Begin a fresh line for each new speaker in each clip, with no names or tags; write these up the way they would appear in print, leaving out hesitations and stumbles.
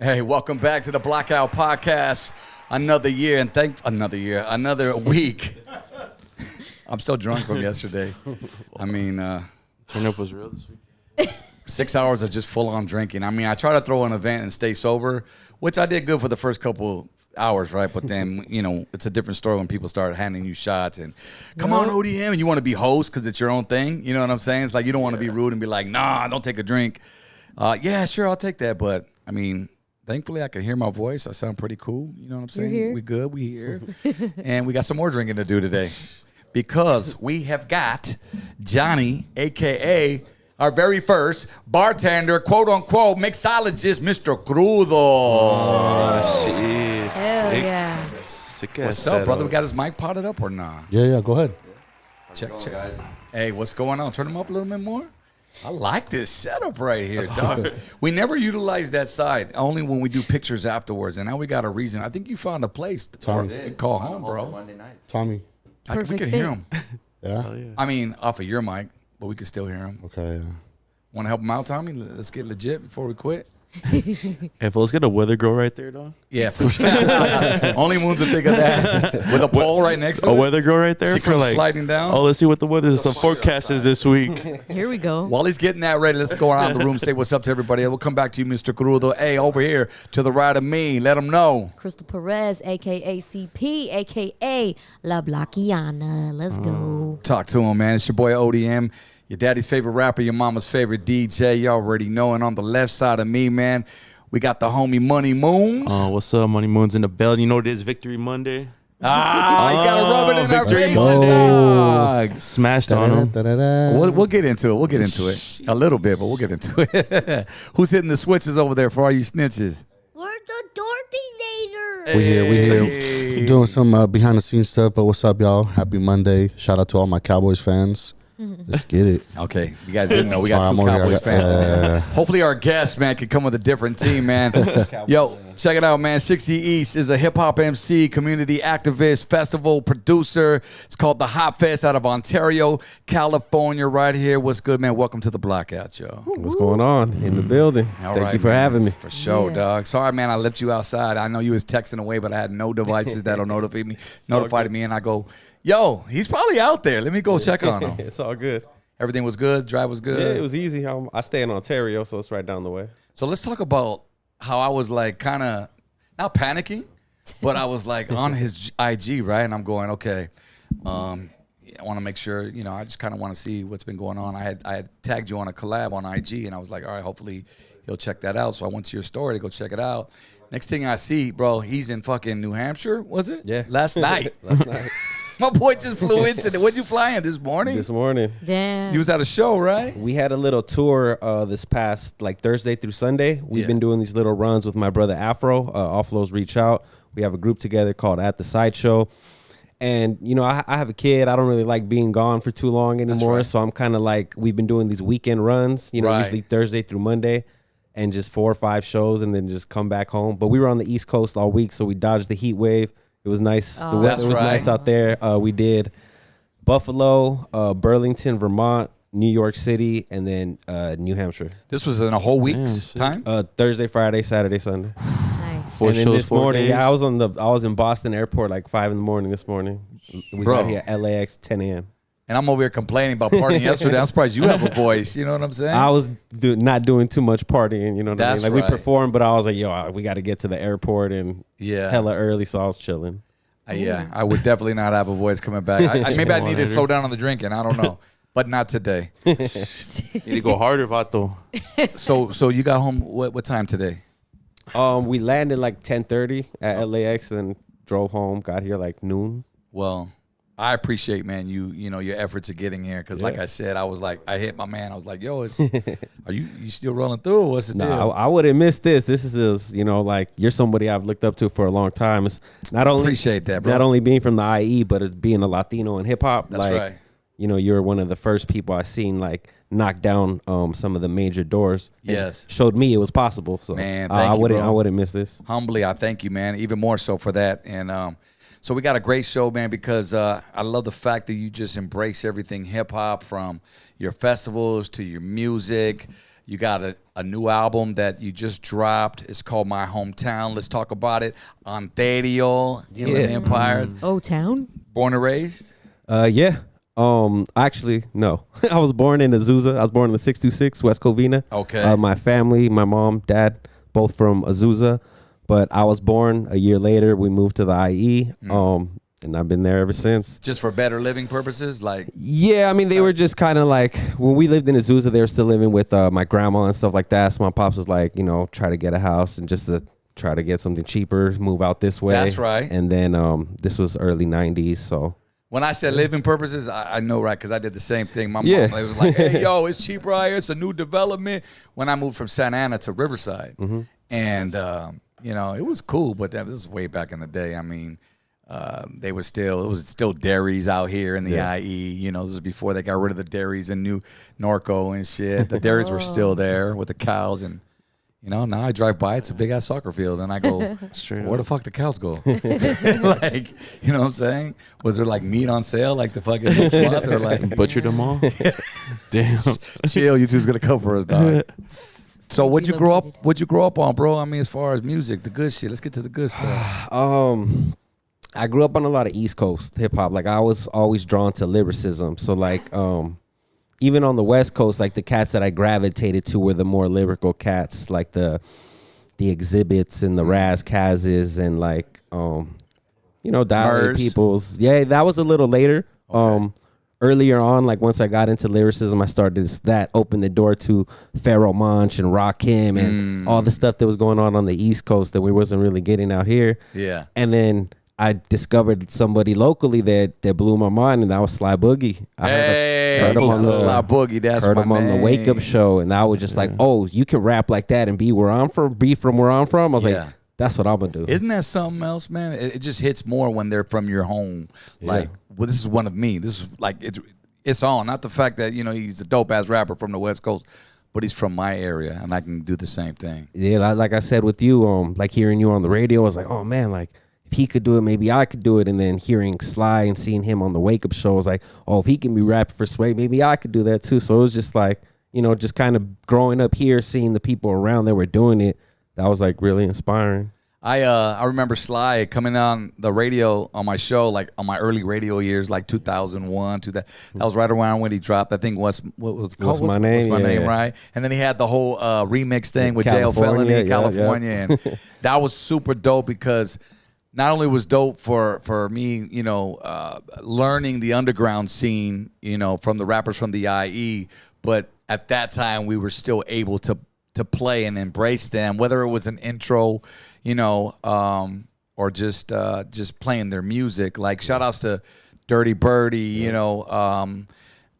Hey, welcome back to the Blackout Podcast. Another week. I'm still drunk from yesterday. I mean,
turn up was real this week.
6 hours of just full-on drinking. I mean, I try to throw an event and stay sober, which I did good for the first couple hours, right? But then, you know, it's a different story when people start handing you shots and, come on, ODM, and you want to be host because it's your own thing. You know what I'm saying? It's like you don't want to be rude and be like, nah, don't take a drink. Yeah, sure, I'll take that. But, I mean, thankfully, I can hear my voice. I sound pretty cool. You know what I'm saying?
You're here.
We good. We here. And we got some more drinking to do today because we have got Johnny, a.k.a. our very first bartender, quote-unquote, mixologist, Mr. Crudo.
Oh, shit.
Hell yeah.
Sick
What's up, brother? We got his mic potted up or not?
Yeah, go ahead.
Check. Guys? Hey, what's going on? Turn him up a little bit more. I like this setup right here, dog. We never utilize that side, only when we do pictures afterwards. And now we got a reason. I think you found a place to call home, bro.
Monday night.
Tommy.
We can hear him.
Yeah?
I mean, off of your mic, but we can still hear him.
Okay, yeah.
Want to help him out, Tommy? Let's get legit before we quit.
Hey, let's get a weather girl right there, dog.
Yeah, for sure. Only Moons would think of that. With a pole right next to
A
it.
weather girl right there
She
for
comes
like
sliding down.
Oh, let's see what the weather forecast is this week.
Here we go.
While he's getting that ready, let's go around the room, say what's up to everybody. We'll come back to you, Mr. Crudo. Hey, over here to the right of me. Let them know.
Crystal Perez, a.k.a. CP, a.k.a. La Blackiana. Let's go.
Talk to him, man. It's your boy ODM, your daddy's favorite rapper, your mama's favorite DJ. You already know. And on the left side of me, man, we got the homie Money Moons.
What's up, Money Moon's in the bell. You know it is Victory Monday.
You got to rub it in our
Victory
face,
Monday.
dog.
Smashed on him.
We'll get into it. We'll get into it. A little bit, but we'll get into it. Who's hitting the switches over there for all you snitches?
We're the Dortinator.
We here. Doing some behind-the-scenes stuff, but what's up, y'all? Happy Monday. Shout out to all my Cowboys fans. Let's get it.
Okay, you guys didn't know we got
Sorry,
two
I'm over
Cowboys
here.
fans. Hopefully our guest, man, can come with a different team, man. Yo, check it out, man. 60 East is a hip-hop MC, community activist, festival producer. It's called the THOPfest out of Ontario, California, right here. What's good, man? Welcome to the Blackout, yo.
What's going on in the building?
All
Thank
right,
you for
man.
having me.
For sure,
Yeah.
dog. Sorry, man, I left you outside. I know you was texting away, but I had no devices that'll notified me, and I go, yo, he's probably out there. Let me go check on him.
It's all good.
Everything was good. Drive was good.
Yeah, it was easy. I stay in Ontario, so it's right down the way.
So let's talk about how I was like kind of not panicking, but I was like on his IG, right? And I'm going, okay, I want to make sure, you know, I just kind of want to see what's been going on. I had tagged you on a collab on IG, and I was like, all right, hopefully he'll check that out. So I went to your story to go check it out. Next thing I see, bro, he's in fucking New Hampshire, was it?
Yeah.
Last night.
Last night.
My boy just flew into it. What'd you fly in this morning?
This morning.
Damn.
You was at a show, right?
We had a little tour this past like Thursday through Sunday. We've
Yeah.
been doing these little runs with my brother Afro. Offlows Reach Out. We have a group together called At the Sideshow. And, you know, I have a kid. I don't really like being gone for too long anymore.
right.
So I'm kind of like, we've been doing these weekend runs, you know,
Right.
usually Thursday through Monday. And just 4 or 5 shows and then just come back home. But we were on the East Coast all week, so we dodged the heat wave. It was nice. The
That's
weather was
right.
nice out there. We did Buffalo, Burlington, Vermont, New York City, and then New Hampshire.
This was in a whole week's
Damn,
time?
Thursday, Friday, Saturday, Sunday.
Nice.
Four
And then
shows,
this
4
morning,
days.
yeah, I was in Boston Airport like 5 in the morning this morning. We
Bro.
got here at LAX 10 a.m.
And I'm over here complaining about partying yesterday. I'm surprised you have a voice. You know what I'm saying?
I was not doing too much partying, you know what I mean?
That's
Like
right.
we performed, but I was like, yo, we got to get to the airport and
Yeah.
it's hella early, so I was chilling.
Yeah, I would definitely not have a voice coming back. Maybe I need to slow down on the drinking. I don't know. But not today.
Need to go harder, Vato.
So you got home what time today?
We landed like 10:30 at LAX and then drove home, got here like noon.
Well, I appreciate, man, you know, your efforts of getting here. Because like I said, I hit my man. I was like, yo, are you still rolling through? Or what's the deal?
No, I wouldn't miss this. This is, you know, like you're somebody I've looked up to for a long time. It's not only
Appreciate that, bro.
Not only being from the IE, but it's being a Latino in hip hop.
That's
like,
right.
You know, you're one of the first people I've seen like knock down some of the major doors. And
Yes.
showed me it was possible. So
Man,
I
thank you,
wouldn't
bro.
I wouldn't miss this.
Humbly, I thank you, man. Even more so for that. And so we got a great show, man, because I love the fact that you just embrace everything hip hop, from your festivals to your music. You got a new album that you just dropped. It's called My Hometown. Let's talk about it. Ontario, Inland Empire.
O-Town?
Born and raised?
Yeah. Actually, no. I was born in Azusa. I was born in the 626 West Covina.
Okay.
My family, my mom, dad, both from Azusa. But I was born a year later. We moved to the IE. And I've been there ever since.
Just for better living purposes? Like,
yeah, I mean, they were just kind of like, when we lived in Azusa, they were still living with my grandma and stuff like that. So my pops was like, try to get a house and just to try to get something cheaper, move out this way.
That's right.
And then this was early 90s, so.
when I said living purposes, I know, right? Because I did the same thing. My
Yeah.
mom was like, hey, yo, it's cheap right here. It's a new development. When I moved from Santa Ana to Riverside. And, it was cool, but this was way back in the day. I mean, it was still dairies out here in the IE. This is before they got rid of the dairies in New Norco and shit. The dairies were still there with the cows, and now I drive by, it's a big ass soccer field, and I go, where the fuck the cows go? Like, you know what I'm saying? Was there like meat on sale, like the fucking sloth, or like
Butchered them all? Damn.
chill? You two's gonna come for us, dog. So what'd you grow up on, bro? I mean, as far as music, the good shit. Let's get to the good stuff.
I grew up on a lot of East Coast hip hop. Like I was always drawn to lyricism. So like even on the West Coast, like the cats that I gravitated to were the more lyrical cats, like the Exhibits and the Raz Kazes and like Dilated Peoples. Yeah, that was a little later. Okay. Earlier on, like once I got into lyricism, I started that opened the door to Pharoah Monch and Rakim and all the stuff that was going on the East Coast that we wasn't really getting out here.
Yeah.
And then I discovered somebody locally that blew my mind, and that was Sly Boogie. I
heard him on the Sly Boogie. That's
heard
my
him on the Wake Up Show, and I was just like, oh, you can rap like that and be from where I'm from. I was like, that's what I'm gonna do.
Isn't that something else, man? It just hits more when they're from your home. Like, well, this is one of me. This is like it's on. Not the fact that he's a dope ass rapper from the West Coast, but he's from my area, and I can do the same thing.
Yeah, like I said with you, like hearing you on the radio, I was like, oh man, like if he could do it, maybe I could do it. And then hearing Sly and seeing him on the Wake Up Show, I was like, oh, if he can be rapping for Sway, maybe I could do that too. So it was just like, just kind of growing up here, seeing the people around that were doing it. That was like really inspiring.
I remember Sly coming on the radio on my show, like on my early radio years, like 2001, that was right around when he dropped. I think what was called?
What's My Name?
What's My Name, right? And then he had the whole remix thing with Jail Felony, California, and that was super dope because not only was dope for me, learning the underground scene, from the rappers from the IE, but at that time we were still able to play and embrace them, whether it was an intro, or just playing their music. Like shout outs to Dirty Birdie, who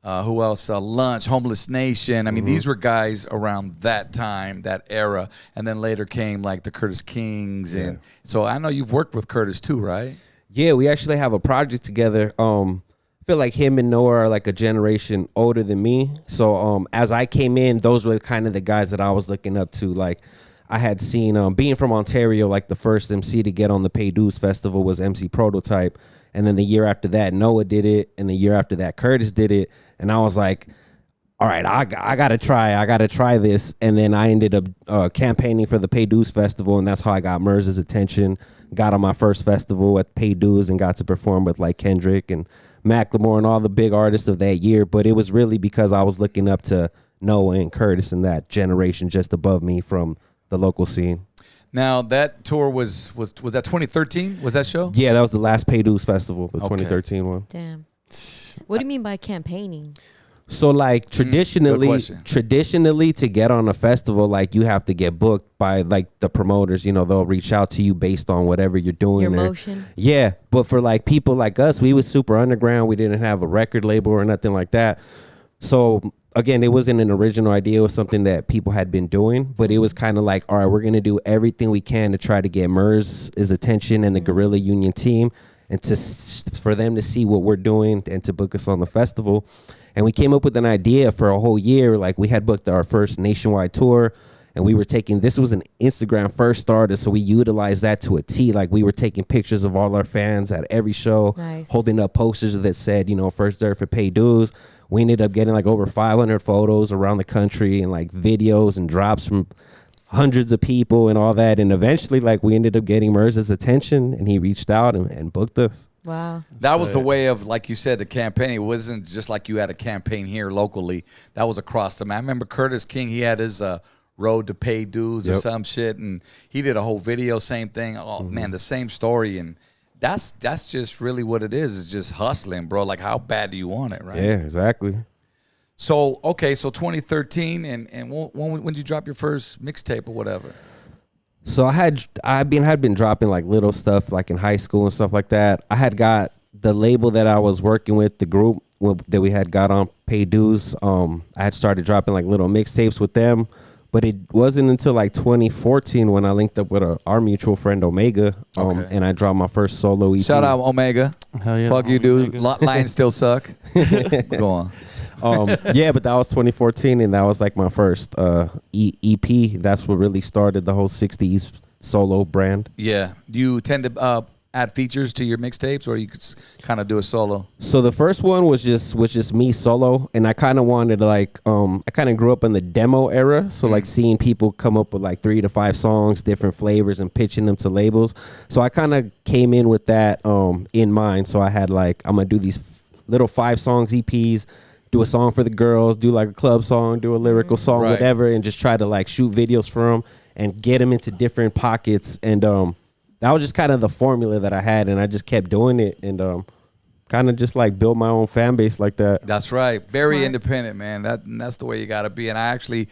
else? Lunch, Homeless Nation. I mean, these were guys around that time, that era, and then later came like the Curtis Kings, and so I know you've worked with Curtis too, right?
Yeah, we actually have a project together. I feel like him and Noah are like a generation older than me. So as I came in, those were kind of the guys that I was looking up to. Like I had seen, being from Ontario, like the first MC to get on the Pay Dues Festival was MC Prototype. And then the year after that, Noah did it. And the year after that, Curtis did it. And I was like, all right, I got to try this. And then I ended up campaigning for the Pay Dues Festival. And that's how I got Merz's attention. Got on my first festival at Pay Dues and got to perform with like Kendrick and Macklemore and all the big artists of that year. But it was really because I was looking up to Noah and Curtis and that generation just above me from the local scene.
Now that tour was that 2013? Was that show?
Yeah, that was the last Pay Dues Festival, the 2013 one.
Damn. What do you mean by campaigning?
So like traditionally to get on a festival, like you have to get booked by like the promoters, they'll reach out to you based on whatever you're doing.
Your motion?
Yeah. But for like people like us, we was super underground. We didn't have a record label or nothing like that. So again, it wasn't an original idea. It was something that people had been doing, but it was kind of like, all right, we're going to do everything we can to try to get Merz's attention and the Guerrilla Union team and for them to see what we're doing and to book us on the festival. And we came up with an idea for a whole year. Like we had booked our first nationwide tour and we were this was an Instagram first starter. So we utilized that to a T. Like we were taking pictures of all our fans at every show, holding up posters that said, first there for Pay Dues. we ended up getting like over 500 photos around the country and like videos and drops from hundreds of people and all that. And eventually, like, we ended up getting Merz's attention, and he reached out and booked us.
Wow.
That was the way of, like you said, the campaign. It wasn't just like you had a campaign here locally. That was across the map. I remember Curtis King, he had his road to pay dues or some shit, and he did a whole video, same thing. Oh, man, the same story. And that's just really what it is. It's just hustling, bro. Like, how bad do you want it, right?
Yeah, exactly.
So, okay, so 2013, and when did you drop your first mixtape or whatever?
So I had been dropping like little stuff like in high school and stuff like that. I had got the label that I was working with, the group that we had got on Pay Dues. I had started dropping like little mixtapes with them, but it wasn't until like 2014 when I linked up with our mutual friend Omega, and I dropped my first solo EP.
Shout out Omega.
Hell yeah.
Fuck you, dude. Lions still suck. Go on.
Yeah, but that was 2014, and that was like my first EP. That's what really started the whole 60s solo brand.
Yeah. Do you tend to add features to your mixtapes, or you could kind of do a solo?
So the first one was just me solo, and I kind of wanted to like I kind of grew up in the demo era, so like seeing people come up with like 3 to 5 songs, different flavors, and pitching them to labels. So I kind of came in with that in mind. So I had like, I'm gonna do these little 5 songs EPs. Do a song for the girls, do like a club song, do a lyrical song, whatever, and just try to like shoot videos for them and get them into different pockets. And that was just kind of the formula that I had, and I just kept doing it and kind of just like built my own fan base like that.
That's right. Very
Smart.
independent, man. That's the way you got to be. And I actually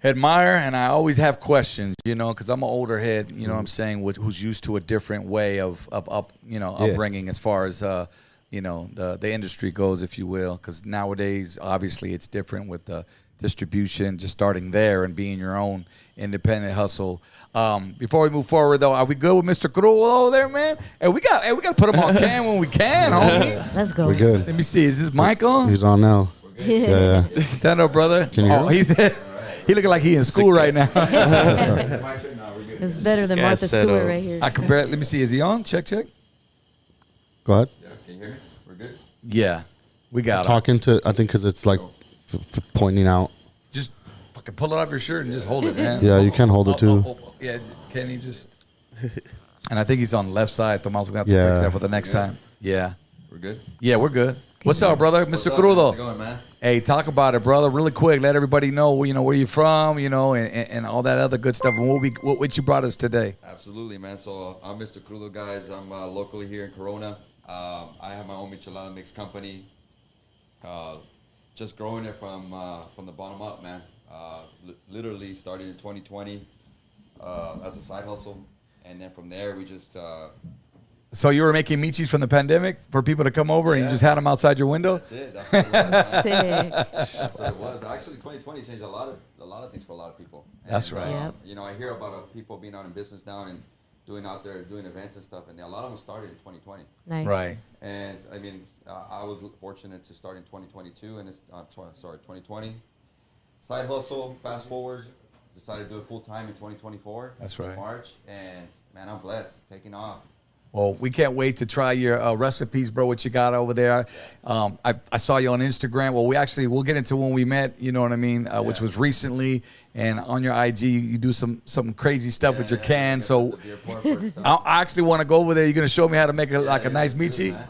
admire, and I always have questions, you know, because I'm an older head, you know what I'm saying, who's used to a different way of upbringing as far as you know, the industry goes, if you will, because nowadays, obviously, it's different with the distribution, just starting there and being your own independent hustle. Before we move forward, though, are we good with Mr. Cruel over there, man? Hey, we got to put him on cam when we can, homie.
Let's go.
We're good.
Let me see. Is this mic on?
He's on now. Yeah.
Stand up, brother.
Can you hear him?
He looking like he in school right now.
It's better than
Guy
Martha
set
Stewart
up.
right here.
I compare. Let me see. Is he on? Check.
Go ahead.
Yeah, can you hear me? We're good.
Yeah, we got him.
Talking to, I think, because it's like pointing out.
Just fucking pull it off your shirt and just hold it, man.
Yeah, you can hold it too.
Yeah, can he just? And I think he's on the left side. Tomás, we got to fix that for the next time. Yeah.
We're good.
Yeah, we're good. What's up, brother?
What's
Mr.
up?
Crudo.
How's it going, man?
Hey, talk about it, brother. Really quick. Let everybody know, you know, where you're from, you know, and all that other good stuff. And what you brought us today.
Absolutely, man. So I'm Mr. Crudo, guys. I'm locally here in Corona. I have my own Michelada mix company. Just growing it from the bottom up, man. Literally started in 2020 as a side hustle, and then from there we just.
So you were making michis from the pandemic for people to come over, and you just had them outside your window?
That's it. That's what it was.
Sick.
That's what it was. Actually, 2020 changed a lot of things for a lot of people.
That's
And,
right.
Yep.
You know, I hear about people being out in business now and doing events and stuff, and a lot of them started in 2020.
Nice.
Right.
And I mean, I was fortunate to start in 2022, and it's 2020. Side hustle. Fast forward, decided to do it full time in 2024.
That's right.
March, and man, I'm blessed, taking off.
Well, we can't wait to try your recipes, bro, what you got over there. I saw you on Instagram. Well, we'll get into when we met, you know what I mean, which was recently. And on your IG, you do some crazy stuff with your cans. So I actually want to go over there. You're going to show me how to make a nice michi?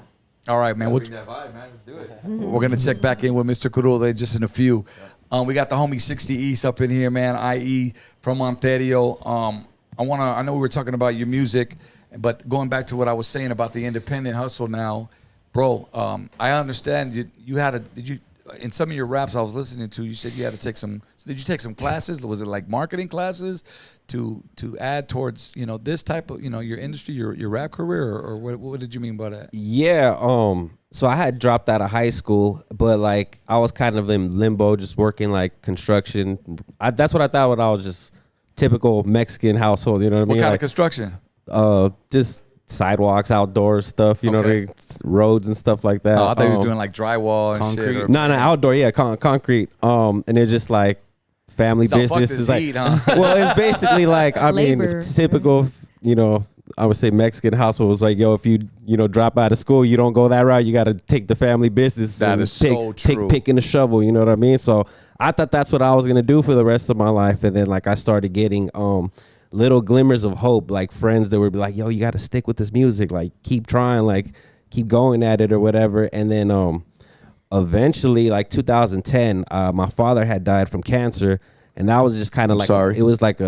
All right, man.
Bring that vibe, man. Let's do it.
We're going to check back in with Mr. Curule just in a few. We got the homie 60 East up in here, man, IE from Ontario. I know we were talking about your music, but going back to what I was saying about the independent hustle now, bro, I understand in some of your raps I was listening to, you said you had to take did you take some classes? Was it like marketing classes to add towards, you know, this type of, you know, your industry, your rap career, or what did you mean by that?
Yeah, so I had dropped out of high school, but like I was kind of in limbo, just working like construction. That's what I thought when I was just typical Mexican household, you know what I mean?
What kind
like,
of construction?
Just sidewalks, outdoor stuff, you know,
Okay.
like roads and stuff like that.
Oh, I thought you were doing like drywall and
concrete.
shit.
No, outdoor, yeah, concrete. And it's just like family
So fuck
business
this
is like,
heat, huh?
well, it's basically like, I mean,
Labor.
typical, you know, I would say Mexican household was like, yo, if you drop out of school, you don't go that route. You got to take the family business.
That is so true.
Picking the shovel. You know what I mean? So I thought that's what I was gonna do for the rest of my life. And then like I started getting little glimmers of hope, like friends that would be like, yo, you got to stick with this music. Like keep trying, like keep going at it or whatever. And then eventually, like 2010, my father had died from cancer. And that was just kind of like, it was like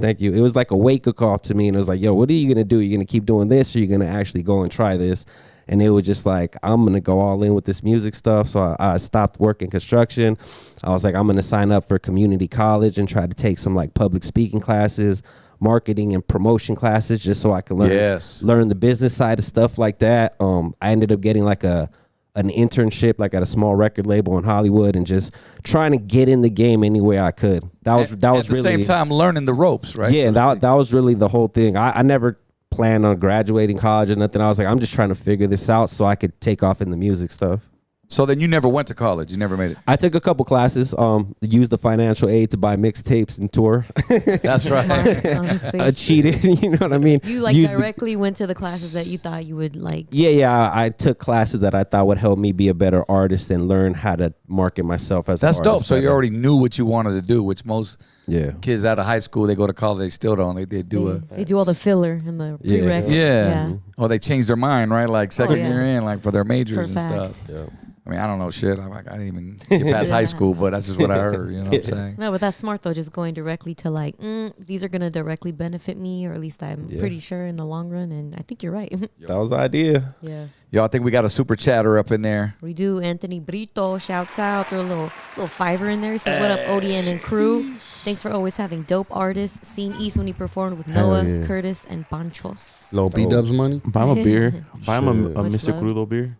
thank you. It was like a wake-up call to me. And it was like, yo, what are you going to do? You're going to keep doing this or you're going to actually go and try this? And it was just like, I'm going to go all in with this music stuff. So I stopped working construction. I was like, I'm going to sign up for community college and try to take some like public speaking classes, marketing and promotion classes, just so I could learn the business side of stuff like that. I ended up getting like an internship like at a small record label in Hollywood and just trying to get in the game any way I could. That was
at
really
the same time learning the ropes, right?
Yeah, that was really the whole thing. I never planned on graduating college or nothing. I was like, I'm just trying to figure this out so I could take off in the music stuff.
So then you never went to college. You never made it.
I took a couple classes, used the financial aid to buy mixtapes and tour.
That's right.
Smart, honestly.
I cheated, you know what I mean?
You like directly went to the classes that you thought you would like.
Yeah. I took classes that I thought would help me be a better artist and learn how to market myself as an artist.
That's dope. So you already knew what you wanted to do, which most
Yeah.
kids out of high school, they go to college, they still don't. They do
They do all the filler and the prereqs.
Yeah. Or they change their mind, right? Like second
yeah.
year in, like for their majors
For
and
fact.
stuff. Yeah. I mean, I don't know shit. I didn't even get past high school, but that's just what I heard. You know what I'm saying?
No, but that's smart though. Just going directly to like, these are gonna directly benefit me, or at least I'm pretty sure in the long run. And I think you're right.
That was the idea.
Yeah.
Yo, I think we got a super chatter up in there.
We do. Anthony Brito shouts out. Throw a little fiver in there. He said, "What up, ODN and crew? Thanks for always having dope artists. Seen East when he performed with Noah,
yeah.
Curtis, and Panchos."
Low B-dubs money.
Buy him a beer. Buy him a
Much
Mr.
love.
Crudo beer.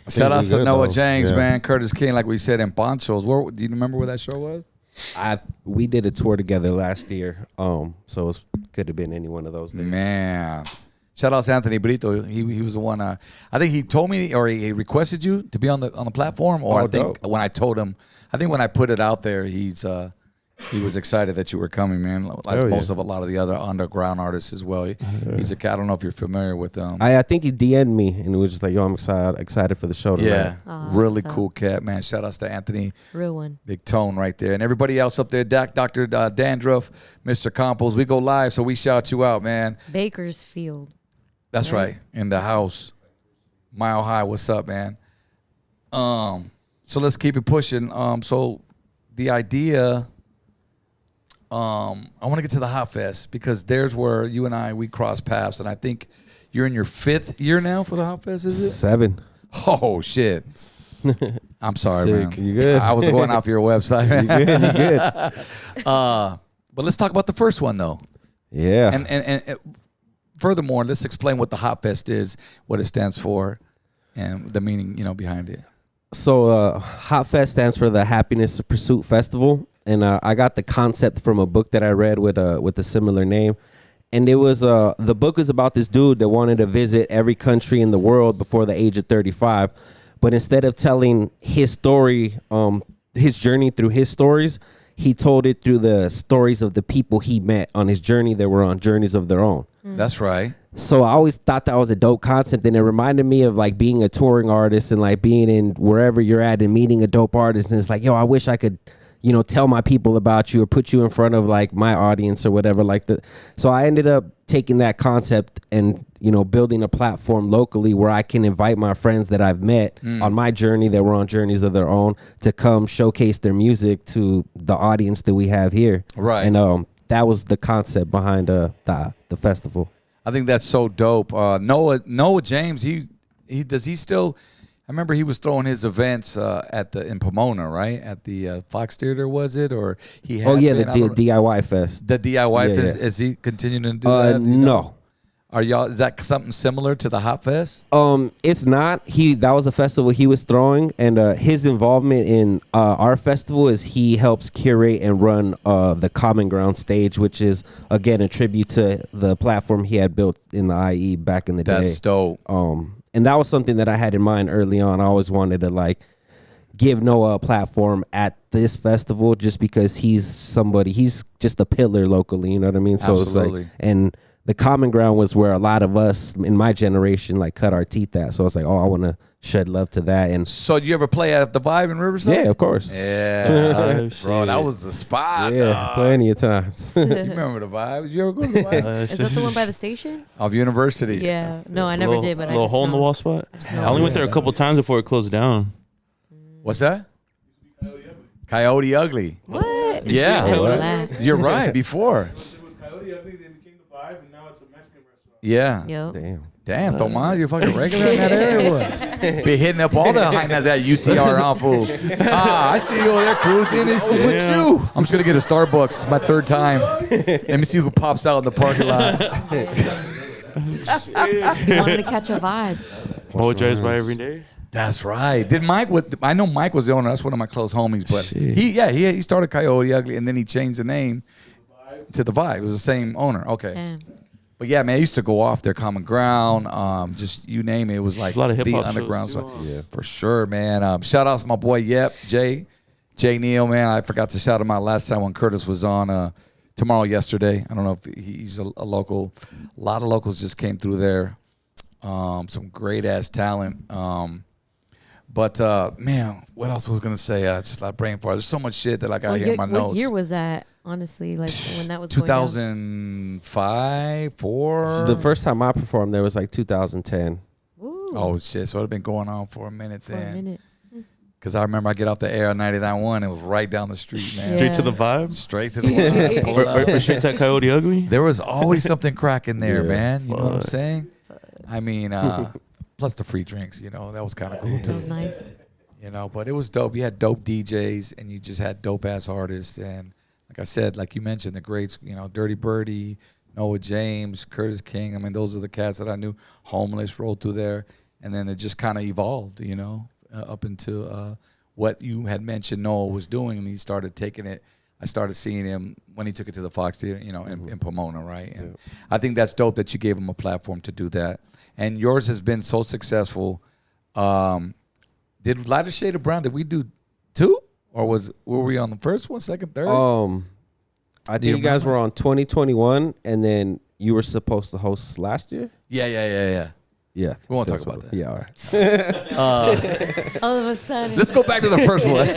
Shout out to
good,
Noah
though.
James,
Yeah.
man. Curtis King, like we said, and Ponchos. Where, do you remember where that show was?
We did a tour together last year. So it could have been any one of those days.
Man. Shout out to Anthony Brito. He was the one. I think he told me, or he requested you to be on the platform. Or I think
dope.
when I told him, I think when I put it out there, he was excited that you were coming, man. Like most of a lot of the other underground artists as well. He's a cat. I don't know if you're familiar with them.
I think he DM'd me and he was just like, yo, I'm excited for the show tonight.
Yeah,
Aw,
really
that's
cool cat, man. Shout outs to Anthony.
Real one.
Big Tone right there. And everybody else up there, Dr. Dandruff, Mr. Compos. We go live, so we shout you out, man.
Bakersfield.
That's right. In the house. Mile High, what's up, man? So let's keep it pushing. So the idea, I want to get to the HOPfest because there's where you and we cross paths, and I think you're in your 5th year now for the HOPfest, is it?
7.
Oh, shit. I'm sorry,
Sick.
man.
You good?
I was going off your website, man.
You good.
But let's talk about the first one, though.
Yeah.
And furthermore, let's explain what the HOPfest is, what it stands for, and the meaning, behind it.
So HOPfest stands for the Happiness Pursuit Festival. And I got the concept from a book that I read with a similar name. And it was the book was about this dude that wanted to visit every country in the world before the age of 35. But instead of telling his story, his journey through his stories, he told it through the stories of the people he met on his journey that were on journeys of their own.
That's right.
So I always thought that was a dope concept, and it reminded me of like being a touring artist and like being in wherever you're at and meeting a dope artist. And it's like, yo, I wish I could, tell my people about you or put you in front of like my audience or whatever like that. So I ended up taking that concept and, building a platform locally where I can invite my friends that I've met on my journey that were on journeys of their own to come showcase their music to the audience that we have here.
Right.
And that was the concept behind the festival.
I think that's so dope. Noah James, does he still? I remember he was throwing his events in Pomona, right? At the Fox Theater, was it? Or he had
the DIY Fest.
The DIY
Yeah,
Fest.
yeah.
Is he continuing to do that?
No.
Are y'all? Is that something similar to the HOPfest?
It's not. That was a festival he was throwing, and his involvement in our festival is he helps curate and run the Common Ground stage, which is again a tribute to the platform he had built in the IE back in the day.
That's dope.
And that was something that I had in mind early on. I always wanted to like give Noah a platform at this festival just because he's just a pillar locally, you know what I mean? So
Absolutely.
it's like, and the common ground was where a lot of us in my generation like cut our teeth at. So I was like, oh, I want to shed love to that. And
So did you ever play at the Vibe in Riverside?
yeah, of course.
Yeah, bro, that was the spot.
Yeah,
dog.
plenty of times.
You remember the Vibe? Did you ever go to the Vibe?
Is that the one by the station?
Of University.
Yeah. No, I never
little,
did, but I
little
just
hole in the
know.
wall spot.
just know
I only went
it.
there a couple times before it closed down.
What's that? Coyote Ugly.
What?
Yeah.
I didn't know that.
You're right. Before.
It was Coyote Ugly, then became the Vibe, and now it's a Mexican restaurant.
Yeah.
Yo.
Damn.
Damn, Tomas, you're fucking regular in that area. What? Be hitting up all the hyenas at UCR, huh, fool? I see you over there cruising and shit. With you. I'm just gonna get a Starbucks. My third time. Let me see who pops out in the parking lot.
Wanted to catch a vibe.
Boy drives by every day.
That's right. Did Mike? I know Mike was the owner. That's one of my close homies. But he started Coyote Ugly, and then he changed the name to the Vibe. It was the same owner. Okay.
Damn.
But yeah, man, I used to go off there, Common Ground, just you name it. It was like
A lot of
the
hip-hop
underground
shows,
stuff.
too.
Yeah, for sure, man. Shout out to my boy Jay Neal, man. I forgot to shout him out last time when Curtis was on yesterday. I don't know if he's a local. A lot of locals just came through there. Some great ass talent. But man, what else was I gonna say? Just like brain fart. There's so much shit that I got here in my notes.
What year was that? Honestly, like when that was going down?
2005, 4.
The first time I performed there was like 2010.
Ooh,
Oh shit! So it'd been going on for a minute
for a
then.
minute.
Because I remember I get off the air on 99.1. It was right down the street, man.
Yeah.
Straight to the vibe.
Straight to the line. Pull up.
Or straight to Coyote Ugly.
There was always something cracking there,
Yeah.
man. You know what I'm
Fuck.
saying? I mean, plus the free drinks. You know, that was kind of cool
That
too.
was nice.
You know, but it was dope. You had dope DJs, and you just had dope ass artists. And like I said, like you mentioned, the greats. You know, Dirty Birdie, Noah James, Curtis King. I mean, those are the cats that I knew. Homeless rolled through there, and then it just kind of evolved. You know, up into what you had mentioned Noah was doing, and he started taking it. I started seeing him when he took it to the Fox Theater, you know, in Pomona, right? And I think that's dope that you gave him a platform to do that. And yours has been so successful. Did Lighter Shade of Brown, did we do 2? Or were we on the first one, second, third?
I think you guys were on 2021, and then you were supposed to host last year.
Yeah.
Yeah,
We won't talk
that's
about
what-
that.
Yeah, all right.
All of a sudden.
Let's go back to the first one.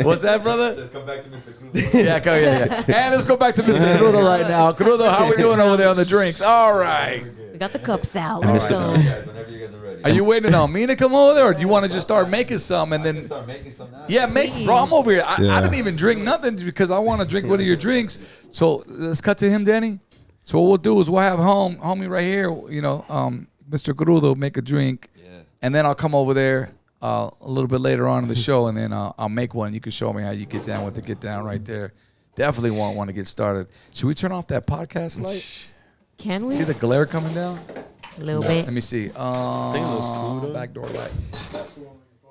What's that, brother?
Says come back to Mr. Cruz.
Yeah. And let's go back to Mr. Crudo right now. Crudo, how we doing over there on the drinks? All right.
We got the cups out.
All
Let's
right.
go.
Guys, whenever you guys are ready.
Are you waiting on me to come over there, or do you want to just start making some and
I can
then...
start making some now.
Yeah, make some, bro. I'm over here. I
Yeah.
didn't even drink nothing because I want to drink one of your drinks. So let's cut to him, Danny. So what we'll do is we'll have homie right here, you know, Mr. Crudo make a drink.
Yeah.
And then I'll come over there a little bit later on in the show, and then I'll make one. You can show me how you get down with the get down right there. Definitely want to get started. Should we turn off that podcast light?
Can we?
See the glare coming down?
A little bit.
Let me see.
think it looks cool, though.
Backdoor light.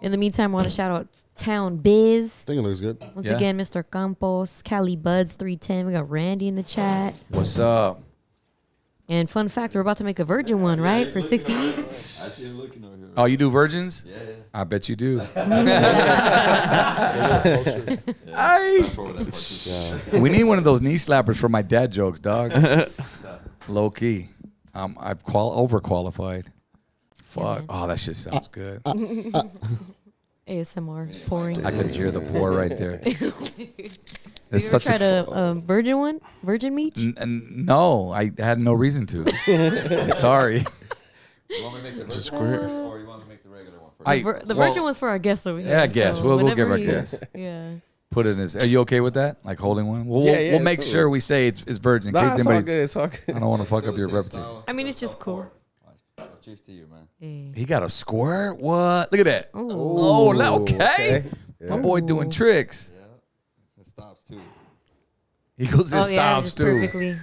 In the meantime, I want to shout out Town Biz.
I think it looks good.
Once
Yeah.
again, Mr. Campos, Cali Buds 310. We got Randy in the chat.
What's up?
And fun fact, we're about to make a virgin one, right? For 60 East.
I see him looking over here.
Oh, you do virgins?
Yeah.
I bet you do.
Fast forward that part too.
We need one of those knee slappers for my dad jokes, dog. Low key. I'm overqualified. Fuck.
man.
Oh, that shit sounds good.
ASMR pouring.
I could hear the pour right there.
Have you ever
It's such
tried
a.
a virgin one? Virgin meat?
No, I had no reason to. Sorry.
You want me to make the virgin one, or you want to make the regular one first?
The virgin one's for our guests over here.
Yeah, I guess.
so
We'll give
whenever
our
he-
guests.
Yeah.
Put it in this. Are you okay with that? Like holding one?
Yeah,
We'll make
cool.
sure we say it's virgin. In
Nah,
case
it's all
anybody's.
good. It's all good.
I don't want to fuck up
Still
your
the same
reputation.
style,
I mean, it's
still
just
style
cool.
four. Cheers to you, man.
Hey.
He got a squirt? What? Look at that.
Ooh.
Oh, okay.
Okay.
My boy doing tricks.
Yeah. It stops too.
He goes in
Oh, yeah,
stops
just
too.
perfectly.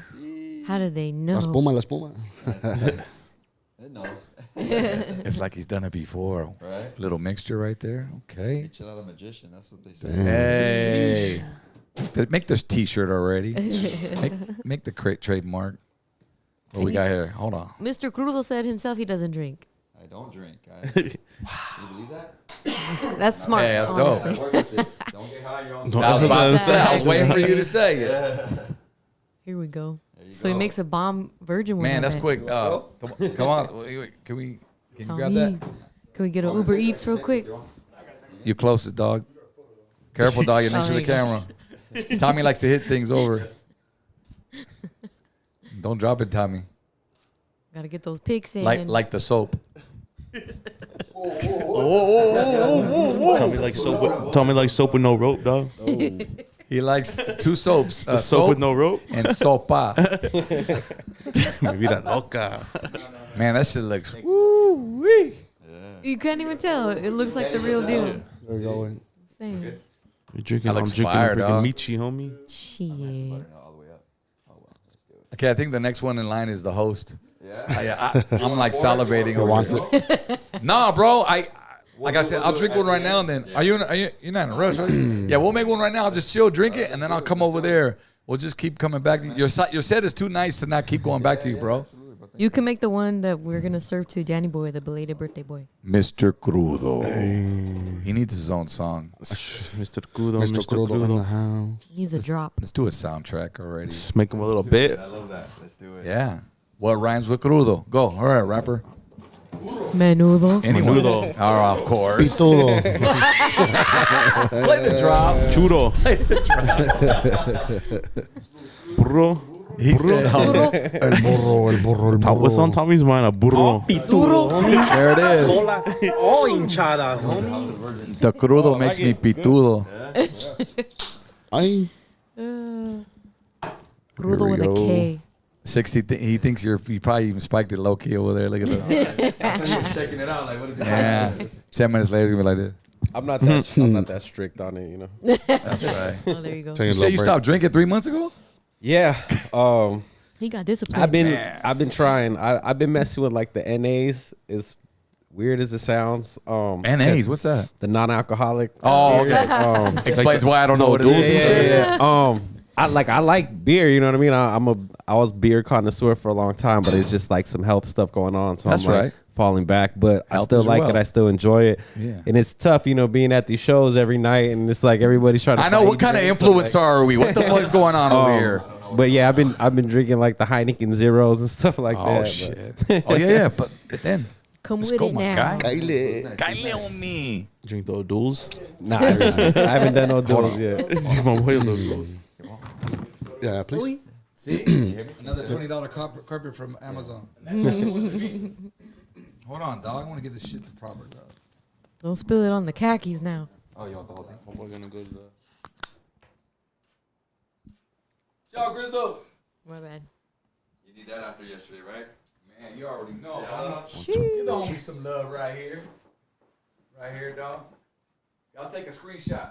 How did they know?
La espuma, la espuma.
It knows.
It's like he's done it before.
Right?
Little mixture right there. Okay.
Chill out a magician. That's what they say.
Hey. Make this T-shirt already. make the crate trademark. What we got here? Hold on.
Mr. Crudo said himself he doesn't drink.
I don't drink. Wow. You believe that?
That's smart.
Hey, that's dope.
honestly.
I work with it. Don't get high on your own.
Don't-
I was about to say. I was
Exactly.
waiting for you to say it.
Yeah.
Here we go. So he makes a bomb virgin woman.
Man, that's quick. Come on. Wait, can you grab that?
Can we get an Uber Eats real quick?
You closest, dog. Careful, dog. You're next to the camera. Tommy likes to hit things over. Don't drop it, Tommy.
Gotta get those pics in.
Like the soap.
Tommy like soap with no rope, dog.
He likes 2 soaps.
Soap with no rope.
And sopa.
Maybe that loca.
Man, that shit looks woo-wee.
You can't even tell. It looks like the real deal.
We're going.
Same.
You're drinking.
That
I'm
looks
drinking
fire,
a freaking
dog.
Michi, homie.
Shit.
All the way up. Oh well, let's do it.
Okay, I think the next one in line is the host.
Yeah.
I'm like salivating over it. Nah, bro. Like I said, I'll drink one right now and then. Are you you're not in a rush, are you? Yeah, we'll make one right now. I'll just chill, drink it, and then I'll come over there. We'll just keep coming back. Your set is too nice to not keep going back to you, bro.
You can make the one that we're gonna serve to Danny Boy, the belated birthday boy.
Mr. Crudo. He needs his own song.
Mr. Crudo,
Mr. Crudo in the house.
He's a drop.
Let's do a soundtrack already.
Let's make him a little bit.
I love that. Let's do it.
Yeah. What rhymes with crudo? Go. All right, rapper.
Menudo.
Anyone.
Menudo.
Oh, of course.
Pitudo.
Play the drop.
Churo. Burro.
He said,
El burro, el burro, el burro.
What's on Tommy's mind? A burro.
there it is.
All hinchadas, homie.
The crudo makes me pitudo.
Ay.
Crudo with a K.
60. He thinks you probably even spiked it low key over there. Look at that.
That's how he's checking it out. Like, what is it?
Yeah. 10 minutes later, he's gonna be like this.
I'm not that strict on it, you know.
That's right.
Oh, there you go.
Take
You
a
say
little
you
break.
stopped drinking 3 months ago?
Yeah.
He got disciplined.
I've been trying. I've been messing with like the NAs. As weird as it sounds.
NAs, what's that?
The non-alcoholic.
Oh, okay. Explains why I don't know what it is.
Yeah. I like beer. You know what I mean. I was beer connoisseur for a long time, but it's just like some health stuff going on. So
That's
I'm like
right.
falling back, but I
Health
still
is
like
wealth.
it. I still enjoy it.
Yeah.
And it's tough, you know, being at these shows every night, and it's like everybody's trying to.
I know. What kind of influencer are we? What the fuck's going on over here?
But yeah, I've been drinking like the Heineken Zeros and stuff like that.
Oh,
but-
shit. Oh, yeah. But then,
Come
let's
with
go,
it
my
now.
guy.
Kyle.
Kyle on me.
Drink the duels.
Nah, I haven't done no deals yet.
My way look.
Yeah, please.
See? Another $20 carpet from Amazon. Hold on, dog. I want to get this shit to proper, dog.
Don't spill it on the khakis now.
Oh, you want the whole thing?
We're gonna go to the.
Ciao, Crystal.
My bad.
You need that after yesterday, right?
Man, you already know.
Yeah.
Give the homie some love right here. Right here, dog. Y'all take a screenshot.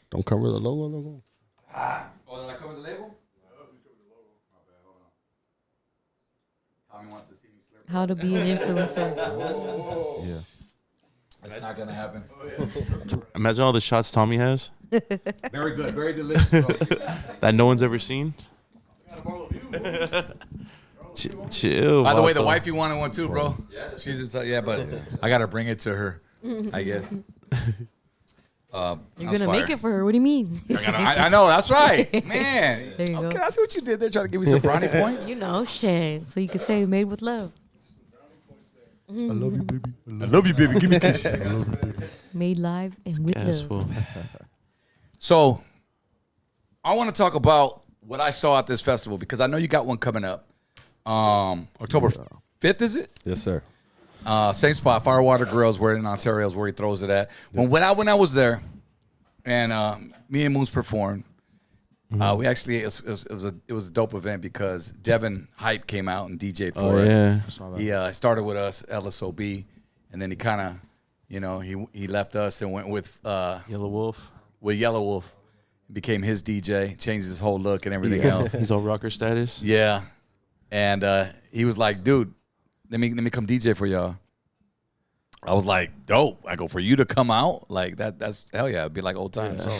Don't cover the logo.
Oh, did I cover the label? Tommy wants to see me slurp.
How to be an influencer.
Yeah. That's not going to happen.
Imagine all the shots Tommy has
Very good. Very delicious. Bro.
that no one's ever seen. Chill.
By the way, the
Vato.
wifey wanted one too, bro. Yeah, she's inside. Yeah, but I got to bring it to her, I guess.
You're gonna make it for her. What do you mean?
I know. That's right. Man.
There you
Okay,
go.
I see what you did there. Trying to give me some brownie points.
You know, shit. So you can say made with love.
I love you, baby.
I love you, baby. Give me a kiss.
Made live and with
Yes,
love.
well.
So, I want to talk about what I saw at this festival because I know you got one coming up. October 5th, is it?
Yes, sir.
Same spot, Firewater Grills, where in Ontario is where he throws it at. When I was there, and me and Moose performed, we actually it was a dope event because Devin Hype came out and DJ'd for us.
Yeah.
He started with us LSOB, and then he kind of, he left us and went with
Yellow Wolf.
Yellow Wolf, became his DJ, changed his whole look and everything else.
He's on rocker status.
Yeah, and he was like, "Dude, let me come DJ for y'all." I was like, "Dope!" I go, "For you to come out like that? That's hell yeah! It'd be like old times." So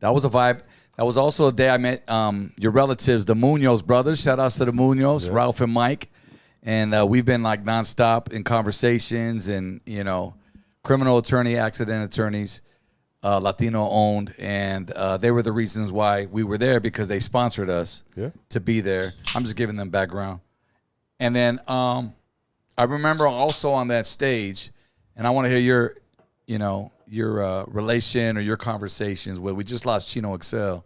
that was a vibe. That was also a day I met your relatives, the Munoz brothers. Shout outs to the Munoz, Ralph and Mike, and we've been like nonstop in conversations and criminal attorney, accident attorneys. Latino owned, and they were the reasons why we were there because they sponsored us to be there. I'm just giving them background. And then I remember also on that stage, and I want to hear your relation or your conversations with. We just lost Chino Excel.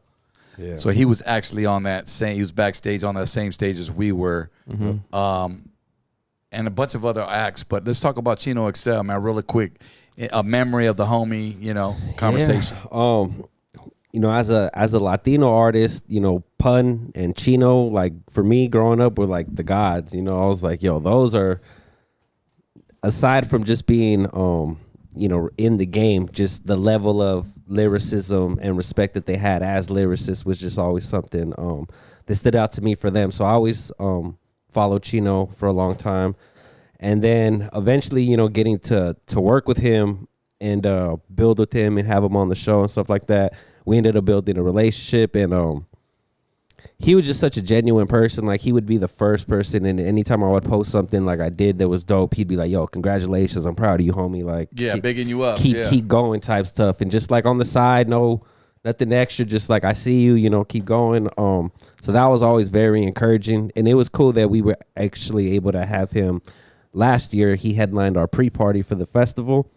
Yeah. So he was actually on he was backstage on that same stage as we were. Mm-hmm. And a bunch of other acts. But let's talk about Chino Excel, man, really quick. A memory of the homie, conversation.
Yeah. As a Latino artist, Pun and Chino, like for me growing up were like the gods. I was like, yo, those are, aside from just being in the game, just the level of lyricism and respect that they had as lyricists was just always something that stood out to me for them. So I always followed Chino for a long time. And then eventually, getting to work with him and build with him and have him on the show and stuff like that, we ended up building a relationship. And he was just such a genuine person. Like, he would be the first person, and anytime I would post something like I did that was dope, he'd be like, yo, congratulations, I'm proud of you, homie. Like,
bigging you up.
Keep going type stuff. And just like on the side, nothing extra, just like I see you, keep going. So that was always very encouraging. And it was cool that we were actually able to have him. Last year, he headlined our pre-party for the festival.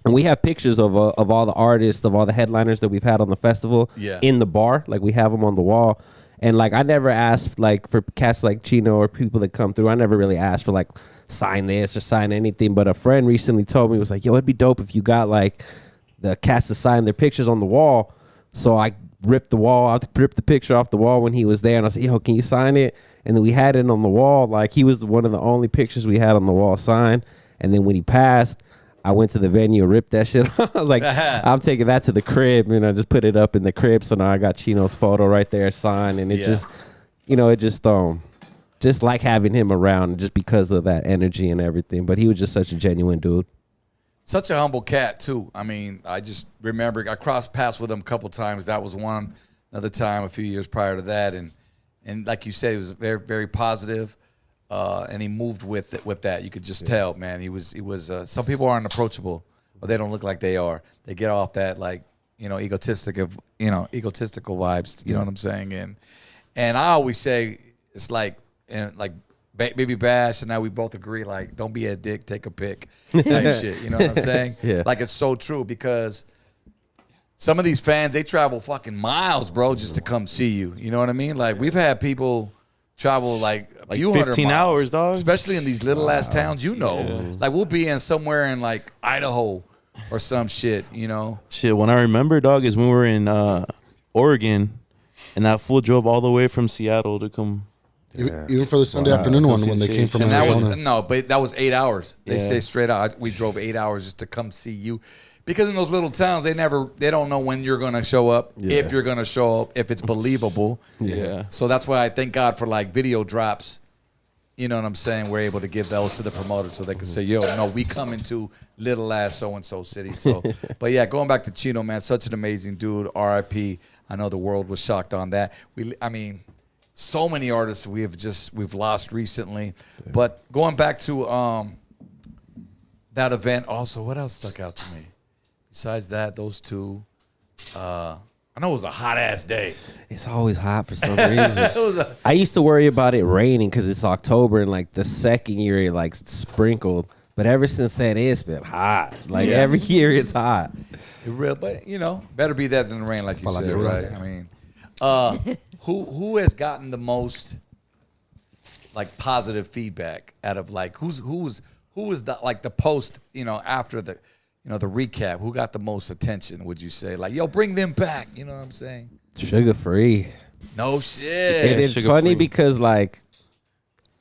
And we have pictures of all the artists, of all the headliners that we've had on the festival in the bar. Like, we have them on the wall. And, like, I never asked, like, for cats like Chino or people that come through, I never really asked for, like, sign this or sign anything. But a friend recently told me, was like, yo, it'd be dope if you got, like, the cats to sign their pictures on the wall. So I ripped the picture off the wall when he was there. And I said, yo, can you sign it? And then we had it on the wall. Like, he was one of the only pictures we had on the wall signed. And then when he passed, I went to the venue and ripped that shit off. I was like, I'm taking that to the crib, and I just put it up in the crib. So now I got Chino's photo right there signed, and it just like having him around just because of that energy and everything. But he was just such a genuine dude.
Such a humble cat too. I mean, I just remember I crossed paths with him a couple times. That was one. Another time a few years prior to that, and like you said, he was very, very positive. And he moved with that. You could just tell, man. He was. Some people aren't approachable, or they don't look like they are. They get off that egotistical vibes. You know what I'm saying? And I always say it's like Baby Bash, and now we both agree, like, don't be a dick, take a pic type shit. You know what I'm saying?
Yeah.
Like, it's so true because some of these fans, they travel fucking miles, bro, just to come see you. You know what I mean? Like, we've had people travel like a few
15
miles,
hours, dog.
especially in these little ass towns. Like, we'll be in somewhere in like Idaho or some shit.
Shit, when I remember, dog, is when we were in Oregon, and that fool drove all the way from Seattle to come.
Even for the Sunday afternoon one when they came from
And
Arizona.
that was 8 hours. They say straight out, we drove 8 hours just to come see you. Because in those little towns, they don't know when you're gonna show up, if you're gonna show up, if it's believable.
Yeah.
So that's why I thank God for like video drops. You know what I'm saying? We're able to give those to the promoters so they can say, yo, no, we come into little ass so-and-so city. So, but yeah, going back to Chino, man, such an amazing dude. R.I.P. I know the world was shocked on that. So many artists we've lost recently. But going back to that event also, what else stuck out to me? Besides that, those two, I know it was a hot ass day.
It's always hot for some reason. I used to worry about it raining because it's October and like the second year it like sprinkled. But ever since then, it's been hot. Like every year it's hot.
But better be that than the rain, like you said, right? I mean, who has gotten the most like positive feedback out of like who was the like the post after the the recap, who got the most attention, would you say? Like, yo, bring them back. You know what I'm saying?
Sugar free.
No shit.
And it's funny because, like,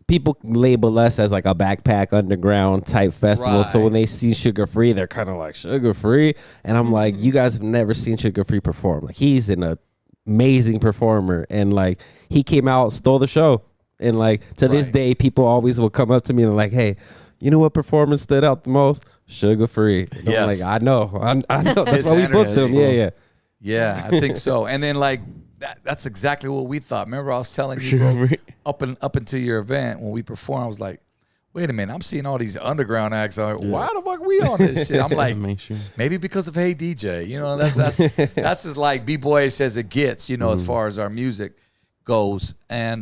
people label us as, like, a backpack underground type festival. Right. So when they see Sugar Free, they're kind of like, Sugar Free? And I'm like, you guys have never seen Sugar Free perform. Like, he's an amazing performer. And, like, he came out, stole the show. And, like, to this day, people always will come up to me and like, hey, you know what performance stood out the most? Sugar Free. Yes. I'm like, I know. That's why we booked them. Yeah.
Yeah, I think so. And then like that's exactly what we thought. Remember, I was telling you, bro, up until your event when we performed, I was like, wait a minute, I'm seeing all these underground acts. I'm like, why the fuck we on this shit? I'm like,
Make sure.
maybe because of Hey DJ. You know, that's as like B-boyish as it gets, you know, as far as our music goes. And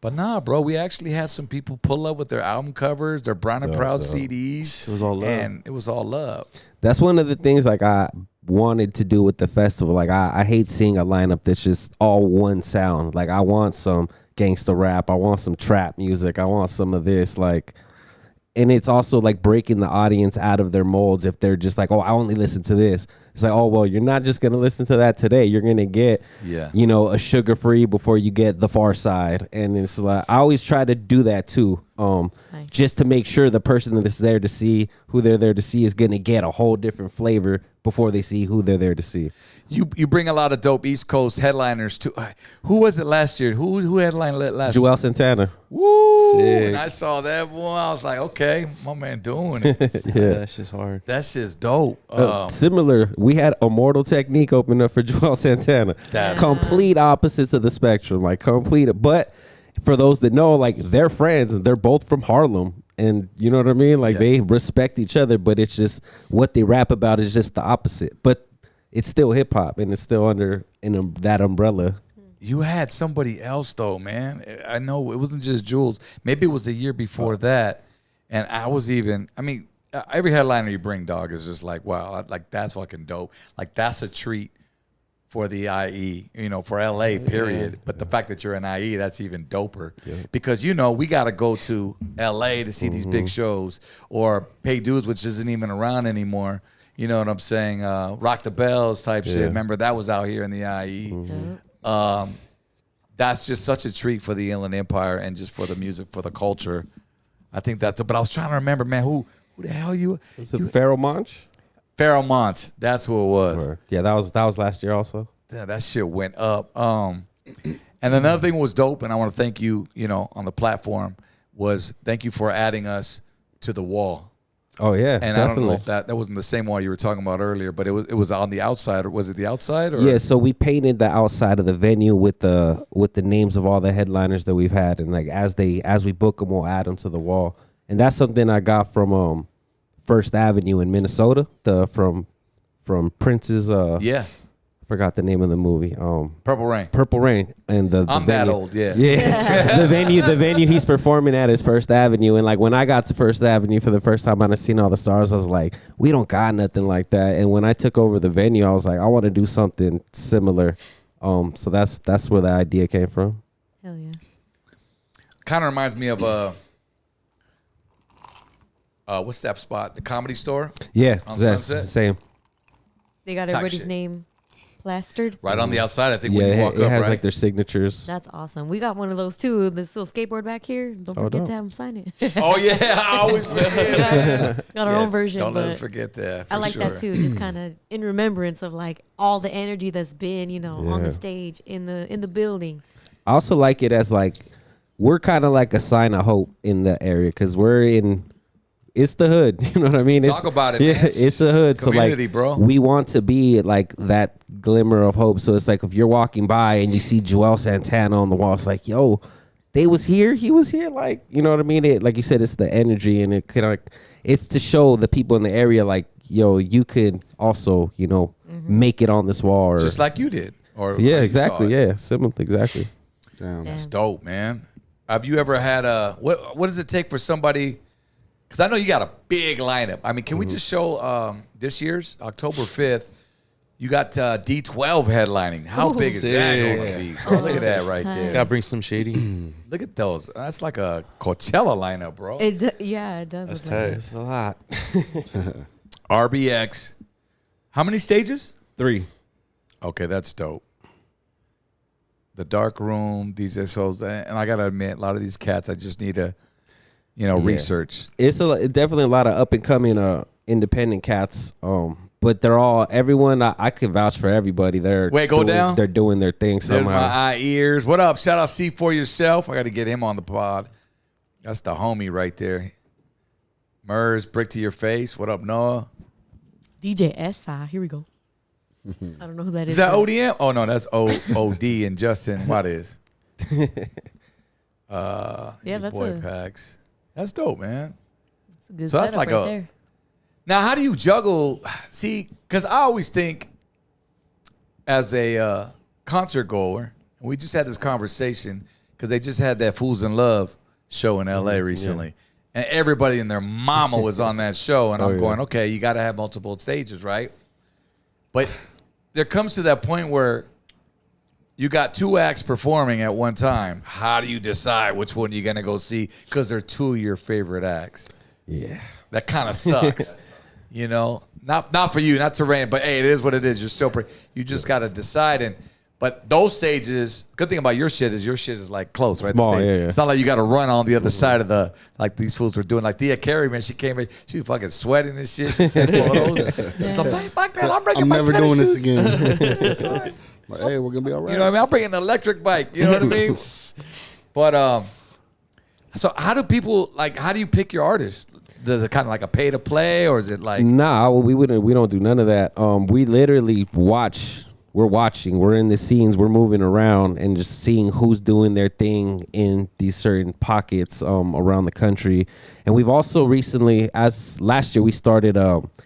but nah, bro, we actually had some people pull up with their album covers, their Brown and Proud CDs.
It was all love.
And it was all love.
That's one of the things like I wanted to do with the festival. Like I hate seeing a lineup that's just all one sound. Like I want some gangster rap, I want some trap music, I want some of this, like, and it's also like breaking the audience out of their molds. If they're just like, oh, I only listen to this, it's like, oh, well, you're not just gonna listen to that today, you're gonna get you know, a Sugar Free before you get the Far Side. And it's like I always try to do that too, just to make sure the person that's there to see who they're there to see is gonna get a whole different flavor before they see who they're there to see.
You bring a lot of dope East Coast headliners too. Who was it last year? Who headlined last year?
Joel Santana.
Woo!
Sick.
When I saw that, boy, I was like, okay, my man doing it.
Yeah, that's just hard.
That shit's dope.
Similar, we had Immortal Technique open up for Joel Santana.
That's-
Complete opposites of the spectrum, like complete. But for those that know, like they're friends, they're both from Harlem, and you know what I mean. Like they respect each other, but it's just what they rap about is just the opposite. But it's still hip hop, and it's still under that umbrella.
You had somebody else though, man. I know it wasn't just Jules. Maybe it was a year before that, and I was even. I mean, every headliner you bring, dog, is just like, wow, like that's fucking dope. Like that's a treat for the IE, you know, for LA, period. But the fact that you're in IE, that's even doper. Because, you know, we got to go to LA to see these big shows or pay dues, which isn't even around anymore. You know what I'm saying? Rock the Bells type shit. Remember, that was out here in the IE. That's just such a treat for the Inland Empire and just for the music, for the culture. I think that's, but I was trying to remember, man, who the hell you?
Is it Pharoah Monch?
Pharoah Monch. That's who it was.
Yeah, that was last year also.
Yeah, that shit went up. And another thing was dope, and I want to thank you, you know, on the platform, was thank you for adding us to the wall.
Oh yeah,
And
definitely.
I don't know if that wasn't the same wall you were talking about earlier, but it was on the outside, or was it the outside? Or?
Yeah, so we painted the outside of the venue with the names of all the headliners that we've had, and like as we book them, we'll add them to the wall. And that's something I got from First Avenue in Minnesota, from Prince's. I forgot the name of the movie.
Purple Rain.
Purple Rain, and the
I'm
venue.
that old, yeah.
Yeah, the venue he's performing at is First Avenue, and like when I got to First Avenue for the first time and I seen all the stars, I was like, we don't got nothing like that. And when I took over the venue, I was like, I want to do something similar. So that's where the idea came from.
Hell yeah.
Kind of reminds me of what's that spot? The Comedy Store.
Yeah,
On
that's
Sunset?
same.
They got
Type
everybody's
shit.
name plastered.
Right on the outside, I think.
Yeah,
when you walk
it
up,
has
right?
like their signatures.
That's awesome. We got one of those too. This little skateboard back here. Don't forget
dope.
to have them sign it.
Oh yeah, I always forget.
got our own version.
Don't let
but
us forget that.
I
for
like
sure.
that too. Just kind of in remembrance of like all the energy that's been, you know, on the stage in the building.
I also like it as like we're kind of like a sign of hope in the area because it's the hood. You know what I mean?
Talk about it,
Yeah,
man.
it's the hood.
Community,
so like,
bro.
we want to be like that glimmer of hope. So it's like if you're walking by and you see Joel Santana on the wall, it's like, yo, they was here. He was here. Like, you know what I mean? It, like you said, it's the energy, and it could like it's to show the people in the area, like, yo, you could also, you know, make it on this wall, or
Just like you did. Or
yeah,
how you
exactly.
saw it.
Yeah, similar, exactly.
Damn.
That's dope, man. Have you ever had what does it take for somebody? Because I know you got a big lineup. I mean, can we just show this year's October 5th? You got D12 headlining. How big is that going to be? Bro, look at that right there.
Gotta bring some shady.
Look at those. That's like a Coachella lineup, bro.
It it does.
That's
look like
tight.
It's a lot.
RBX. How many stages?
3.
Okay, that's dope. The Dark Room, these shows, and I gotta admit, a lot of these cats, I just need to, research.
It's definitely a lot of up and coming independent cats. But they're all everyone. I could vouch for everybody. They're
down.
They're doing their thing
There's
somehow.
my eye ears. What up? Shout out See For Yourself. I got to get him on the pod. That's the homie right there. Murs, Brick to Your Face. What up, Noah?
DJ SI. Here we go. I don't know who that is.
Is that
but-
ODM? Oh, no, that's OD and Justin. What is?
Yeah,
your
that's
boy
a-
Pax. That's dope, man.
It's a good
So that's
setup
like
right
a-
there.
Now, how do you juggle? See, because I always think as a concert goer, we just had this conversation because they just had that Fools in Love show in L.A. recently. And everybody and their mama was on that show. And I'm going, okay, you got to have multiple stages, right? But there comes to that point where you got 2 acts performing at one time. How do you decide which one you're going to go see? Because they're 2 of your favorite acts.
Yeah.
That kind of sucks. You know, not for you, not to Rain, but hey, it is what it is. You're still, you just got to decide. But those stages, good thing about your shit is like close, right?
Small,
The stage.
yeah.
It's not like you got to run on the other side of the, like these fools were doing. Like Thea Carey, man, she came in, she was fucking sweating and shit. She said photos. She's like, fuck that, I'm bringing
I'm
my
never
tennis
doing
shoes.
this again. Like, hey, we're gonna be all right.
You know what I mean? I'm bringing an electric bike. You know what I mean? But so how do people how do you pick your artists? Does it kind of like a pay to play, or is it like
Nah, we don't do none of that. We literally watch. We're watching. We're in the scenes. We're moving around and just seeing who's doing their thing in these certain pockets around the country. And we've also recently, as last year, we started.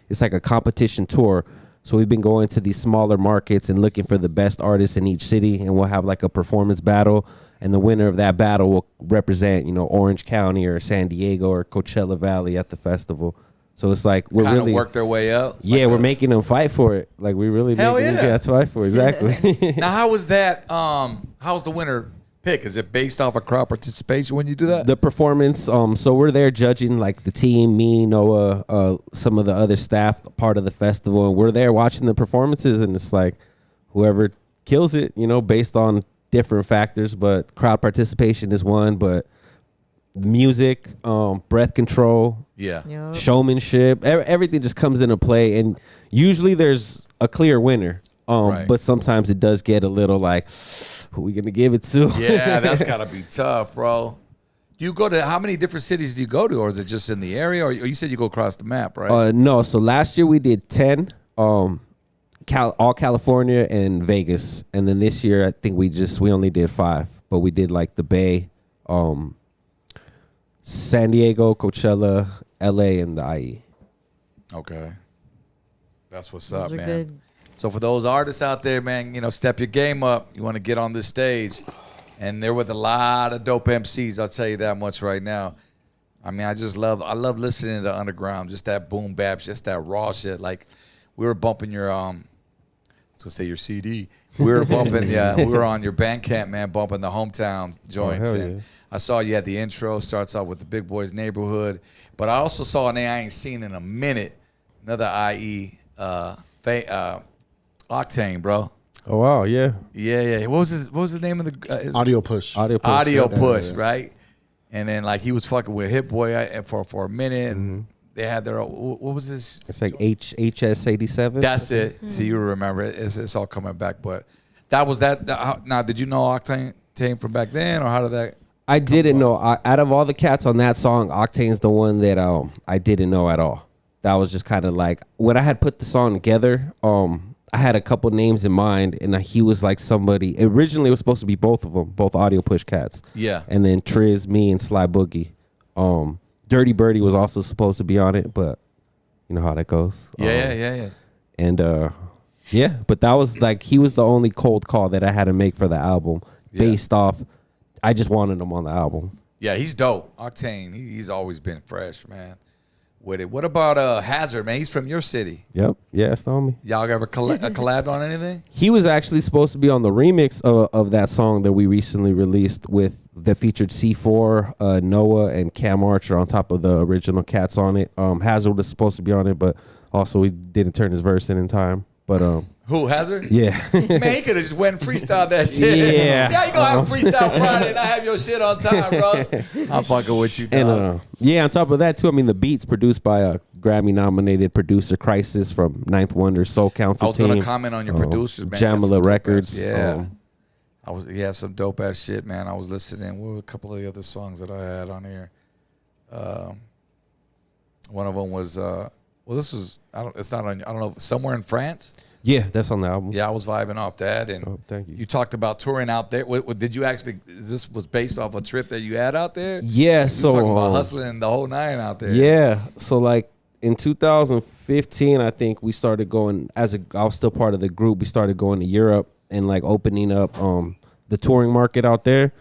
It's like a competition tour. So we've been going to these smaller markets and looking for the best artists in each city, and we'll have like a performance battle. And the winner of that battle will represent, Orange County or San Diego or Coachella Valley at the festival. So it's like we're
kind of
really
work their way up? It's
yeah,
like
we're making them fight for it. Like we really
Hell
making them
yeah.
fight for it. Exactly.
Now, how was that? How's the winner pick? Is it based off of crowd participation when you do that?
The performance. So we're there judging like the team, me, Noah, some of the other staff, part of the festival, and we're there watching the performances. And it's like whoever kills it, based on different factors, but crowd participation is one. But music, breath control,
Yeah.
Yup.
showmanship, everything just comes into play, and usually there's a clear winner.
Right.
But sometimes it does get a little like, who we gonna give it to?
Yeah, that's gotta be tough, bro. Do you go to how many different cities do you go to, or is it just in the area? Or you said you go across the map, right?
No. So last year we did 10, all California and Vegas, and then this year I think we only did 5, but we did like the Bay, San Diego, Coachella, LA, and the IE.
Okay, that's what's
Those
up,
are
man.
good.
So for those artists out there, man, step your game up. You want to get on this stage, and they're with a lot of dope MCs. I'll tell you that much right now. I mean, I love listening to underground, just that boom bap, just that raw shit. Like we were bumping your I was gonna say your CD. We were bumping, we were on your Bandcamp, man, bumping the hometown joints.
hell
And
yeah.
I saw you had the intro, starts off with the Big Boys Neighborhood, but I also saw a name I ain't seen in a minute, another IE, Octane, bro.
Oh wow, yeah.
Yeah. What was his name of the his
Audio push.
Audio
yeah.
Push, right? And then like he was fucking with Hit Boy for a minute, and they had their what was this?
It's like HS87.
That's it. See, you remember it. It's all coming back, but that was that. Now, did you know Octane from back then, or how did that?
I didn't know. Out of all the cats on that song, Octane's the one that I didn't know at all. That was just kind of like when I had put the song together. I had a couple names in mind, and he was like somebody. Originally, it was supposed to be both of them, both Audio Push cats.
Yeah.
And then Triz, me, and Sly Boogie. Dirty Birdie was also supposed to be on it, but you know how that goes.
Yeah.
And yeah, but that was like he was the only cold call that I had to make for the album, based off. I just wanted him on the album.
Yeah, he's dope. Octane, he's always been fresh, man. With it. What about Hazard, man? He's from your city.
Yep. Yeah, that's the homie.
Y'all ever collabed on anything?
He was actually supposed to be on the remix of that song that we recently released that featured C4, Noah, and Cam Archer on top of the original cats on it. Hazard was supposed to be on it, but also he didn't turn his verse in time. But
Who, Hazard?
yeah.
Man, he could have just went and freestyled that shit.
Yeah.
Yeah, you gonna have Freestyle Friday and I have your shit on time, bro. I'm fucking with you, dog.
And yeah, on top of that too, I mean the beats produced by a Grammy-nominated producer, Crisis from Ninth Wonder Soul Council
I was
team.
gonna comment on your producers, man.
Jamila
Got some dope
Records.
ass- Yeah. He had some dope ass shit, man. I was listening. What were a couple of the other songs that I had on here? One of them was this was it's not on, I don't know, Somewhere in France.
Yeah, that's on the album.
Yeah, I was vibing off that. And
thank you.
You talked about touring out there. What did you actually? This was based off a trip that you had out there.
Yeah,
You
so
talking about hustling the whole night out there.
Yeah, so like in 2015, I think we started going I was still part of the group. We started going to Europe and like opening up the touring market out there.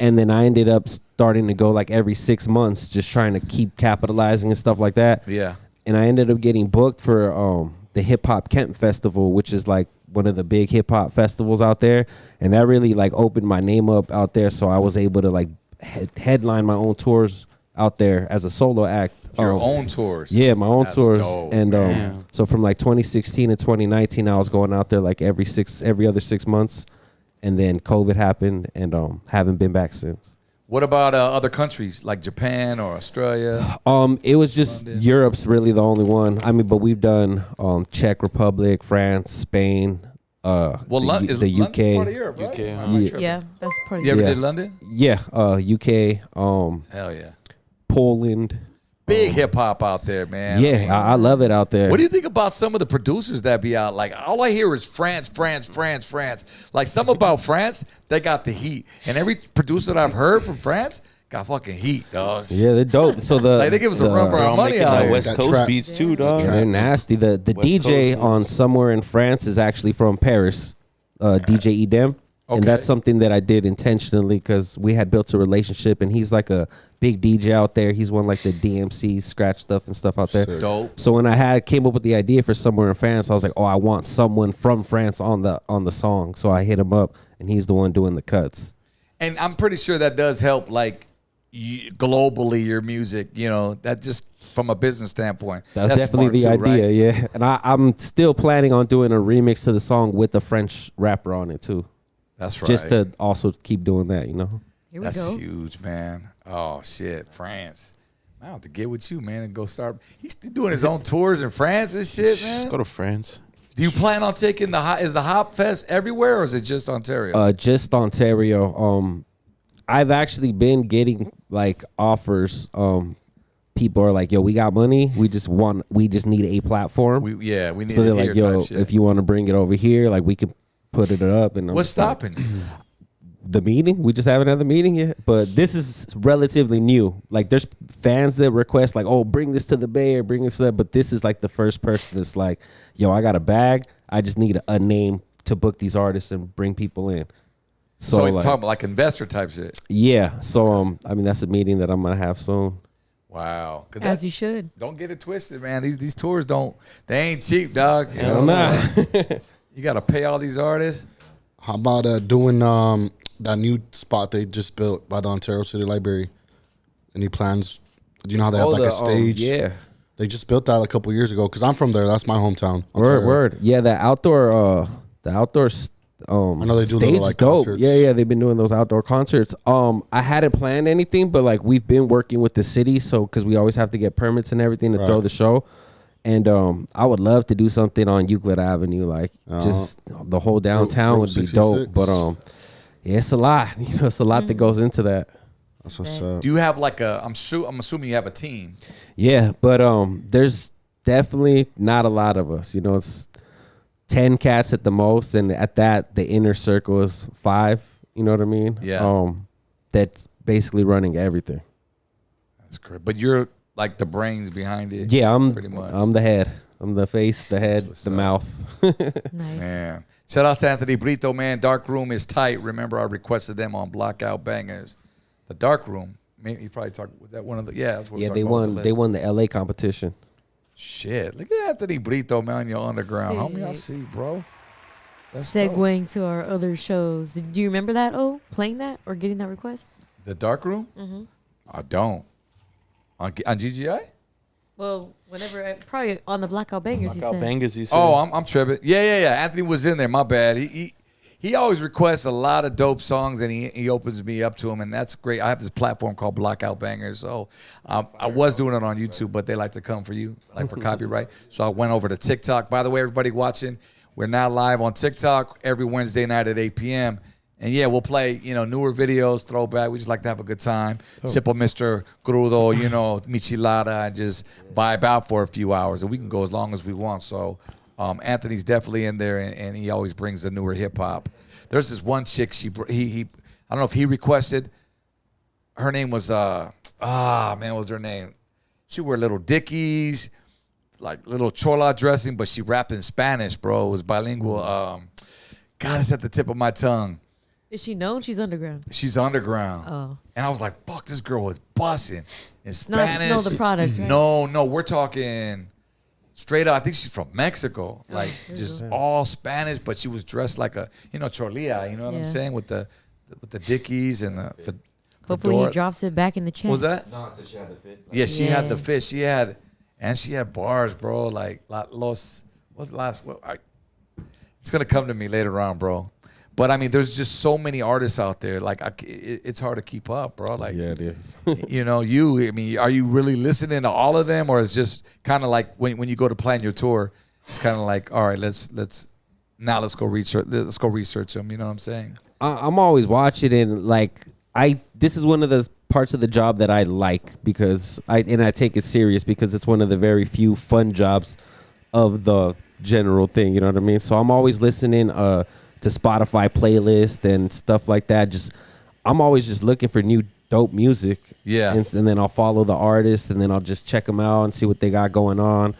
And then I ended up starting to go like every 6 months, just trying to keep capitalizing and stuff like that.
Yeah.
And I ended up getting booked for the Hip Hop Kent Festival, which is like one of the big hip hop festivals out there. And that really like opened my name up out there. So I was able to like headline my own tours out there as a solo act.
Your own tours.
Yeah, my own
That's
tours.
dope,
And so from like 2016 to 2019, I was going out there like every other 6 months. And then COVID happened, and haven't been back since.
What about other countries like Japan or Australia?
It was just
London.
Europe's really the only one. I mean, but we've done Czech Republic, France, Spain,
Well, is
the
London
UK.
part of Europe, right?
UK,
Am I tripping?
Yeah, that's part of
You ever
Yeah.
did London?
Yeah, UK,
Hell yeah.
Poland.
Big hip hop out there, man.
Yeah, I love it out there.
What do you think about some of the producers that be out? Like, all I hear is France, France, France, France. Like, some about France, they got the heat. And every producer that I've heard from France got fucking heat, dog.
Yeah, they're dope. So
Like, they give us a run for
They're
our
all
money
making
out
that
here.
West
That
Coast
trap.
beats too, dog.
they're nasty. The
West
DJ
Coast.
on Somewhere in France is actually from Paris, DJ Edem. And
Okay.
that's something that I did intentionally because we had built a relationship, and he's like a big DJ out there. He's won like the DMC scratch stuff and stuff out there.
Sick.
Dope.
So when I came up with the idea for Somewhere in France, I was like, oh, I want someone from France on the song. So I hit him up, and he's the one doing the cuts.
And I'm pretty sure that does help, like, globally, your music, you know, that just from a business standpoint.
That's definitely
smart
the
too,
idea,
right?
yeah. And I'm still planning on doing a remix to the song with a French rapper on it too.
That's right.
Just to also keep doing that, you know.
Here we
That's
go.
huge, man. Oh, shit. France. I have to get with you, man, and go start. He's still doing his own tours in France and shit, man.
Just go to France.
Do you plan on taking is the THOPfest everywhere, or is it just Ontario?
Just Ontario. I've actually been getting like offers. People are like, "Yo, we got money. We just need a platform."
we need
So
to
they're
hear
like, "Yo,
type shit.
if you want to bring it over here, like we can put it up." And I'm
What's
just like,
stopping you?
the meeting? We just haven't had the meeting yet. But this is relatively new. Like, there's fans that request like, "Oh, bring this to the Bay or bring this to that." But this is like the first person that's like, "Yo, I got a bag. I just need a name to book these artists and bring people in."
So you're
like,
talking about like investor type shit.
yeah. So I mean, that's a meeting that I'm gonna have soon.
Wow. 'Cause
As
that-
you should.
don't get it twisted, man. These tours they ain't cheap, dog. You know
Hell
what I'm
nah.
saying? You got to pay all these artists.
How about doing that new spot they just built by the Ontario City Library? Any plans? Do you know how they have like a stage?
Yeah.
They just built that a couple years ago because I'm from there. That's my hometown.
Word,
Ontario.
word. Yeah, the outdoor
I know they do
stage
little, like,
is dope.
concerts.
Yeah, they've been doing those outdoor concerts. I hadn't planned anything, but like we've been working with the city, so because we always have to get permits and everything to
Right.
throw the show. And I would love to do something on Euclid Avenue, like just the whole downtown
Route
would be dope.
66.
But yeah, it's a lot. You know, it's a lot that goes into that.
That's what's up.
Do you have like I'm assuming you have a team.
Yeah, but there's definitely not a lot of us. You know, it's 10 cats at the most, and at that, the inner circle is 5. You know what I mean?
Yeah.
That's basically running everything.
That's great. But you're like the brains behind it.
Yeah,
pretty much.
I'm the head. I'm the face, the head,
what's
the
up.
mouth.
Nice.
Man. Shout out to Anthony Brito, man. Dark Room is tight. Remember, I requested them on Blockout Bangers. The Dark Room. Maybe you probably talked. Was that one of the? Yeah, that's what.
Yeah,
we're
they
talking about on
won.
the
They
list.
won the LA competition.
Shit, look at Anthony Brito, man. You're underground. How many I
Sick.
see, bro? That's dope.
Segueing to our other shows. Do you remember that? Oh, playing that or getting that request?
The Dark Room.
Mm-hmm.
I don't. On GGI.
Well, whenever probably on the Blackout Bangers, he
Knockout
said.
bangers, he said.
Oh, I'm tripping. Yeah. Anthony was in there. My bad. He always requests a lot of dope songs, and he opens me up to them, and that's great. I have this platform called Blackout Bangers, so I was doing it on YouTube, but they like to come for you, like for copyright. So I went over to TikTok. By the way, everybody watching, we're now live on TikTok every Wednesday night at 8 p.m. And yeah, we'll play, newer videos, throwback. We just like to have a good time. Sip a Mr. Crudo, Michelada, and just vibe out for a few hours. And we can go as long as we want. So Anthony's definitely in there, and he always brings the newer hip hop. There's this one chick. I don't know if he requested. Her name was what was her name? She wore little dickies, like little chola dressing, but she rapped in Spanish, bro. It was bilingual. God, it's at the tip of my tongue.
Is she known? She's underground.
She's underground.
Oh.
And I was like, fuck, this girl was busting in
Not
Spanish.
Snow the product, right?
No, we're talking straight up. I think she's from Mexico. Like, just all Spanish, but she was dressed like a, chorlia, you know what I'm saying? With the dickies and the
Hopefully
fedora.
he drops it back in the chat.
What was that?
No, I said she had the fit.
Yeah, she had the fit. She had bars, bro. Like, what's the last? It's going to come to me later on, bro. But I mean, there's just so many artists out there. Like, it's hard to keep up, bro. Like,
Yeah, it is.
are you really listening to all of them, or is just kind of like when you go to plan your tour, it's kind of like, all right, let's go research them. You know what I'm saying?
I'm always watching, and like this is one of the parts of the job that I like because I take it serious because it's one of the very few fun jobs of the general thing. You know what I mean? So I'm always listening to Spotify playlist and stuff like that. I'm always just looking for new dope music.
Yeah.
And then I'll follow the artists, and then I'll just check them out and see what they got going on,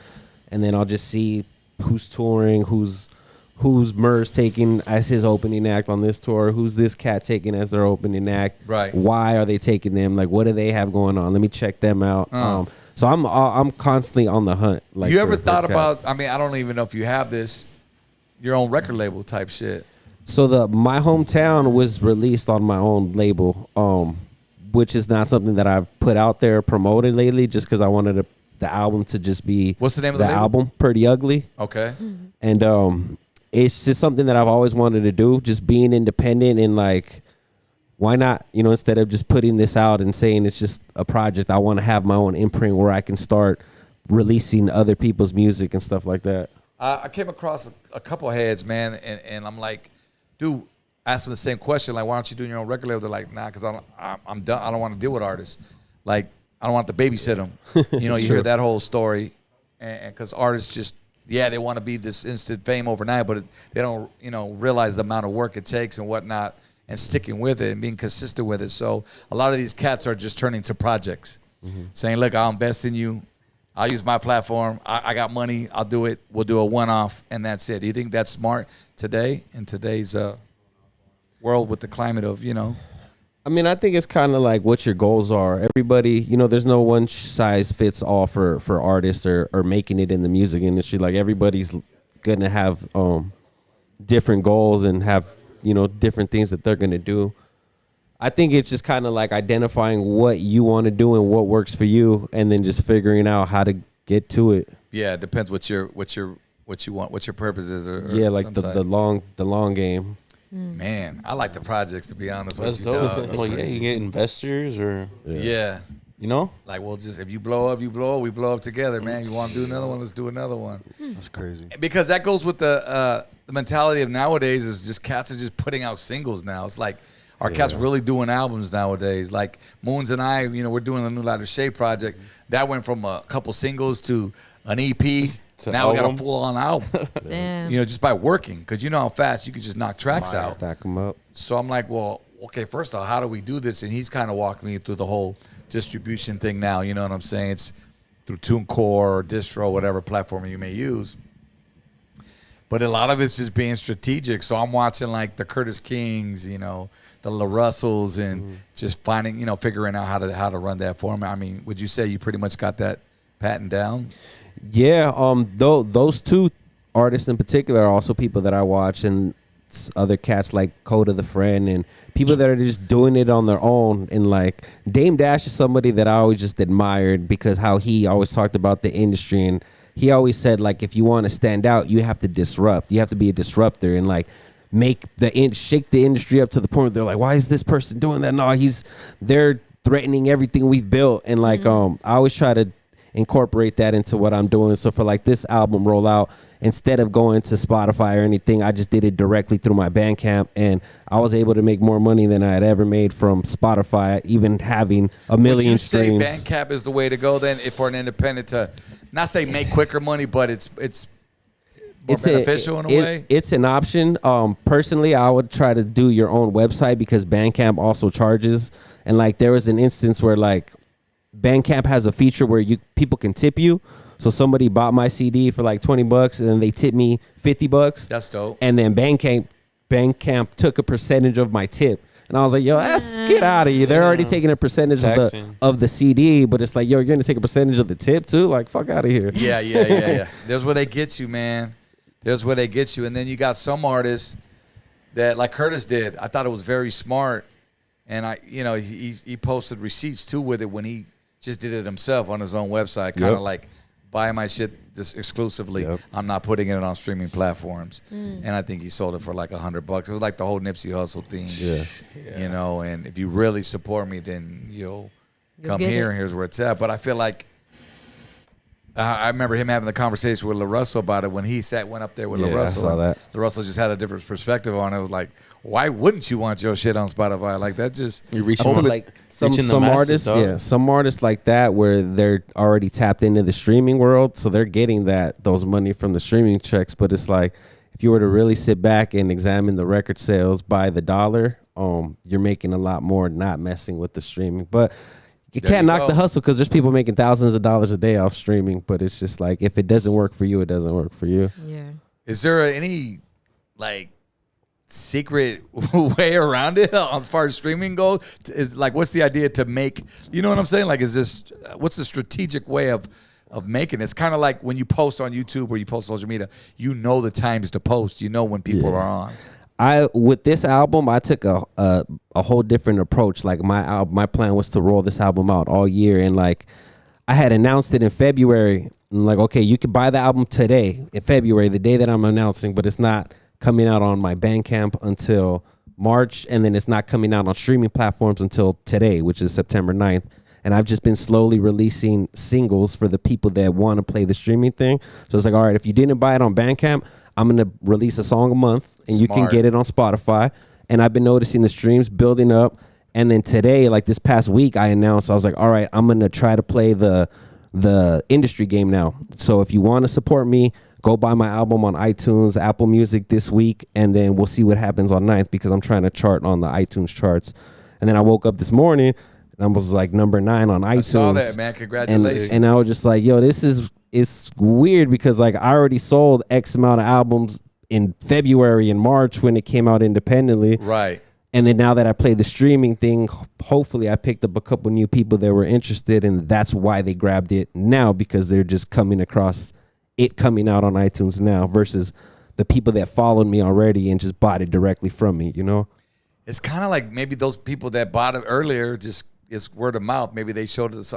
and then I'll just see who's touring, who's Murs taking as his opening act on this tour, who's this cat taking as their opening act,
Right.
Why are they taking them? Like, what do they have going on? Let me check them out. So I'm constantly on the hunt. Like,
you ever
for
thought
cats.
about? I mean, I don't even know if you have this, your own record label type shit.
So My Hometown was released on my own label, which is not something that I've put out there promoted lately, just because I wanted the album to just be.
What's the name of the label?
album? Pretty Ugly.
Okay.
And it's just something that I've always wanted to do, just being independent and like, why not? Instead of just putting this out and saying it's just a project, I want to have my own imprint where I can start releasing other people's music and stuff like that.
I came across a couple heads, man, and I'm like, dude, ask them the same question. Like, why aren't you doing your own record label? They're like, nah, because I'm done. I don't want to deal with artists. Like, I don't want to babysit them. You hear that whole story, and because artists just, they want to be this instant fame overnight, but they don't, realize the amount of work it takes and whatnot, and sticking with it and being consistent with it. So a lot of these cats are just turning to projects, saying, look, I'll invest in you. I'll use my platform. I got money. I'll do it. We'll do a one-off, and that's it. Do you think that's smart today, in today's world with the climate of,
I mean, I think it's kind of like what your goals are. Everybody, there's no one size fits all for artists or making it in the music industry. Like, everybody's going to have different goals and have, different things that they're going to do. I think it's just kind of like identifying what you want to do and what works for you, and then just figuring out how to get to it.
Yeah, it depends what you want, what your purpose is. Or
like the long game.
Man, I like the projects, to be honest
That's
with you.
dope.
Dog. That's
Well,
crazy.
you get investors or
Yeah. Like, we'll just, if you blow up, you blow up. We blow up together, man. You want to do another one? Let's do another one.
That's crazy.
Because that goes with the mentality of nowadays is just cats are just putting out singles now. It's like, are cats really doing albums nowadays? Like Moons and I, we're doing a new Lighter Shade project. That went from a couple singles to an EP. Now we got a full-on album.
Damn.
Just by working. Because you know how fast you could just knock tracks out.
Stack them up.
So I'm like, well, okay, first off, how do we do this? And he's kind of walked me through the whole distribution thing now. You know what I'm saying? It's through TuneCore or Distro, whatever platform you may use. But a lot of it's just being strategic. So I'm watching like the Curtis Kings, the La Russells, and just finding, figuring out how to run that format. I mean, would you say you pretty much got that patent down?
Yeah, those two artists in particular are also people that I watch, and other cats like Coda the Friend, and people that are just doing it on their own. And like Dame Dash is somebody that I always just admired because how he always talked about the industry, and he always said, like, if you want to stand out, you have to disrupt. You have to be a disruptor and like shake the industry up to the point where they're like, why is this person doing that? No, they're threatening everything we've built. And like, I always try to incorporate that into what I'm doing. So for like this album rollout, instead of going to Spotify or anything, I just did it directly through my Bandcamp, and I was able to make more money than I had ever made from Spotify, even having a million streams.
Would you say Bandcamp is the way to go then, if for an independent to not say make quicker money, but it's beneficial in a way?
It's an option. Personally, I would try to do your own website because Bandcamp also charges. And like there was an instance where like Bandcamp has a feature where people can tip you. So somebody bought my CD for like $20 and then they tipped me $50.
That's dope.
And then Bandcamp took a percentage of my tip. And I was like, yo, that's get out of here. They're already taking a percentage of the CD, but it's like, yo, you're going to take a percentage of the tip too? Like, fuck out of here.
Yeah. There's where they get you, man. There's where they get you. And then you got some artists that, like Curtis did, I thought it was very smart. And he posted receipts too with it when he just did it himself on his own website, kind of like buy my shit just exclusively. I'm not putting it on streaming platforms. And I think he sold it for like $100. It was like the whole Nipsey Hussle thing. You know, and if you really support me, then you'll come here and here's where it's at. But I feel like I remember him having the conversation with LaRussell about it when he went up there with LaRussell.
I saw that.
LaRussell just had a different perspective on it. It was like, why wouldn't you want your shit on Spotify? Like that just
You're reaching
I feel like some
masses,
artists, some artists like that where they're already tapped into the streaming world, so they're getting those money from the streaming checks. But it's like if you were to really sit back and examine the record sales by the dollar, you're making a lot more not messing with the streaming. But you can't knock the hustle because there's people making thousands of dollars a day off streaming. But it's just like if it doesn't work for you, it doesn't work for you.
Yeah.
Is there any like secret way around it as far as streaming goes? Is like, what's the idea to make, you know what I'm saying? Like, is this, what's the strategic way of making it? It's kind of like when you post on YouTube or you post social media, you know the times to post, you know when people are on.
With this album, I took a whole different approach. Like my plan was to roll this album out all year, and like I had announced it in February. And like, okay, you can buy the album today in February, the day that I'm announcing, but it's not coming out on my Bandcamp until March, and then it's not coming out on streaming platforms until today, which is September 9th. And I've just been slowly releasing singles for the people that want to play the streaming thing. So it's like, all right, if you didn't buy it on Bandcamp, I'm going to release a song a month, and you can get it on Spotify. And I've been noticing the streams building up. And then today, like this past week, I announced, I was like, all right, I'm going to try to play the industry game now. So if you want to support me, go buy my album on iTunes, Apple Music this week, and then we'll see what happens on 9th because I'm trying to chart on the iTunes charts. And then I woke up this morning, and I was like number 9 on iTunes. I
saw that, man. Congratulations.
And I was just like, yo, it's weird because like I already sold X amount of albums in February and March when it came out independently.
Right.
And then now that I played the streaming thing, hopefully I picked up a couple new people that were interested, and that's why they grabbed it now, because they're just coming across it coming out on iTunes now versus the people that followed me already and just bought it directly from me, you know?
It's kind of like maybe those people that bought it earlier, just it's word of mouth. Maybe they showed it.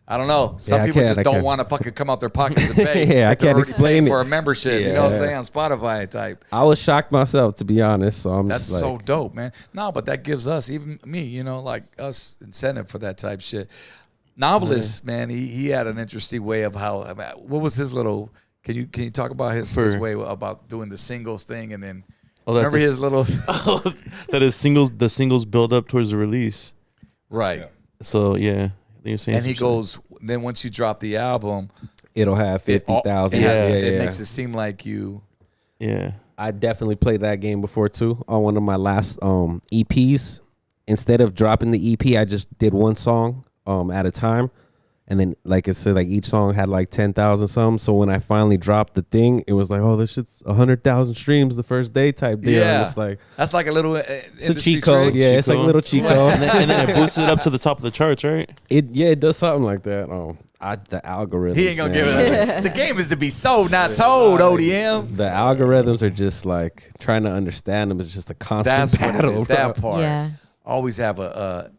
I don't know. Some people just don't want to fucking come out their pockets and pay.
I can't explain it.
For a membership, you know what I'm saying, on Spotify type.
I was shocked myself, to be honest. So
that's just so dope, man. No, but that gives us, even me, you know, like us, incentive for that type shit. Novelist, man, he had an interesting way of how. What was his little? Can you talk about his way about doing the singles thing, and then remember his little
that is the singles build up towards the release,
right?
So yeah.
And he goes, then once you drop the album,
it'll have 50,000.
It makes it seem like you.
Yeah.
I definitely played that game before too on one of my last EPs. Instead of dropping the EP, I just did one song at a time. And then, like I said, like each song had like 10,000 something. So when I finally dropped the thing, it was like, oh, this shit's 100,000 streams the first day type deal.
Yeah,
it's like
that's like a little.
It's a cheat code. Yeah, it's like a little cheat code.
and then it boosted it up to the top of the charts, right?
It does something like that. The algorithms.
He ain't gonna give it. The game is to be sold, not told. ODM.
The algorithms are just like trying to understand them. It's just a constant battle.
What it is, that part.
Yeah.
Always have a.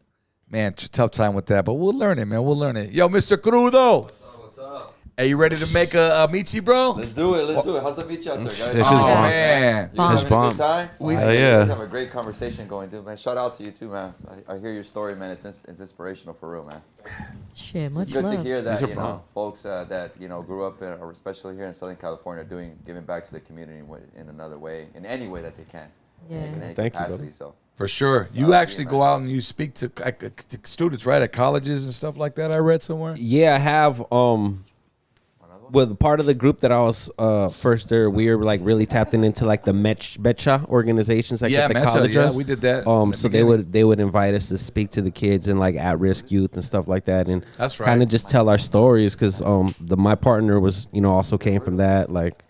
Man, tough time with that, but we'll learn it, man. We'll learn it. Yo, Mr. Crudo.
What's up?
Are you ready to make a Michi, bro?
Let's do it. How's the Michi out there, guys?
It's just
man.
You guys having a good time?
Yeah.
You guys have a great conversation going, dude, man. Shout out to you, too, man. I hear your story, man. It's inspirational for real, man.
Shit, much
It's good
love.
to hear that,
These are bomb.
folks that, grew up, or especially here in Southern California, giving back to the community in another way, in any way that they can.
Yeah.
In any
Thank you,
capacity,
brother.
so.
For sure. You actually go out and you speak to students, right? At colleges and stuff like that, I read somewhere.
Yeah, I have. With part of the group that I was first there, we were like really tapped into like the Mecha organizations like
Yeah,
at the
Mecha,
college.
yeah, we did that in the
So
beginning.
they would invite us to speak to the kids and like at risk youth and stuff like that, and
That's right.
kind of just tell our stories because my partner was also came from that, like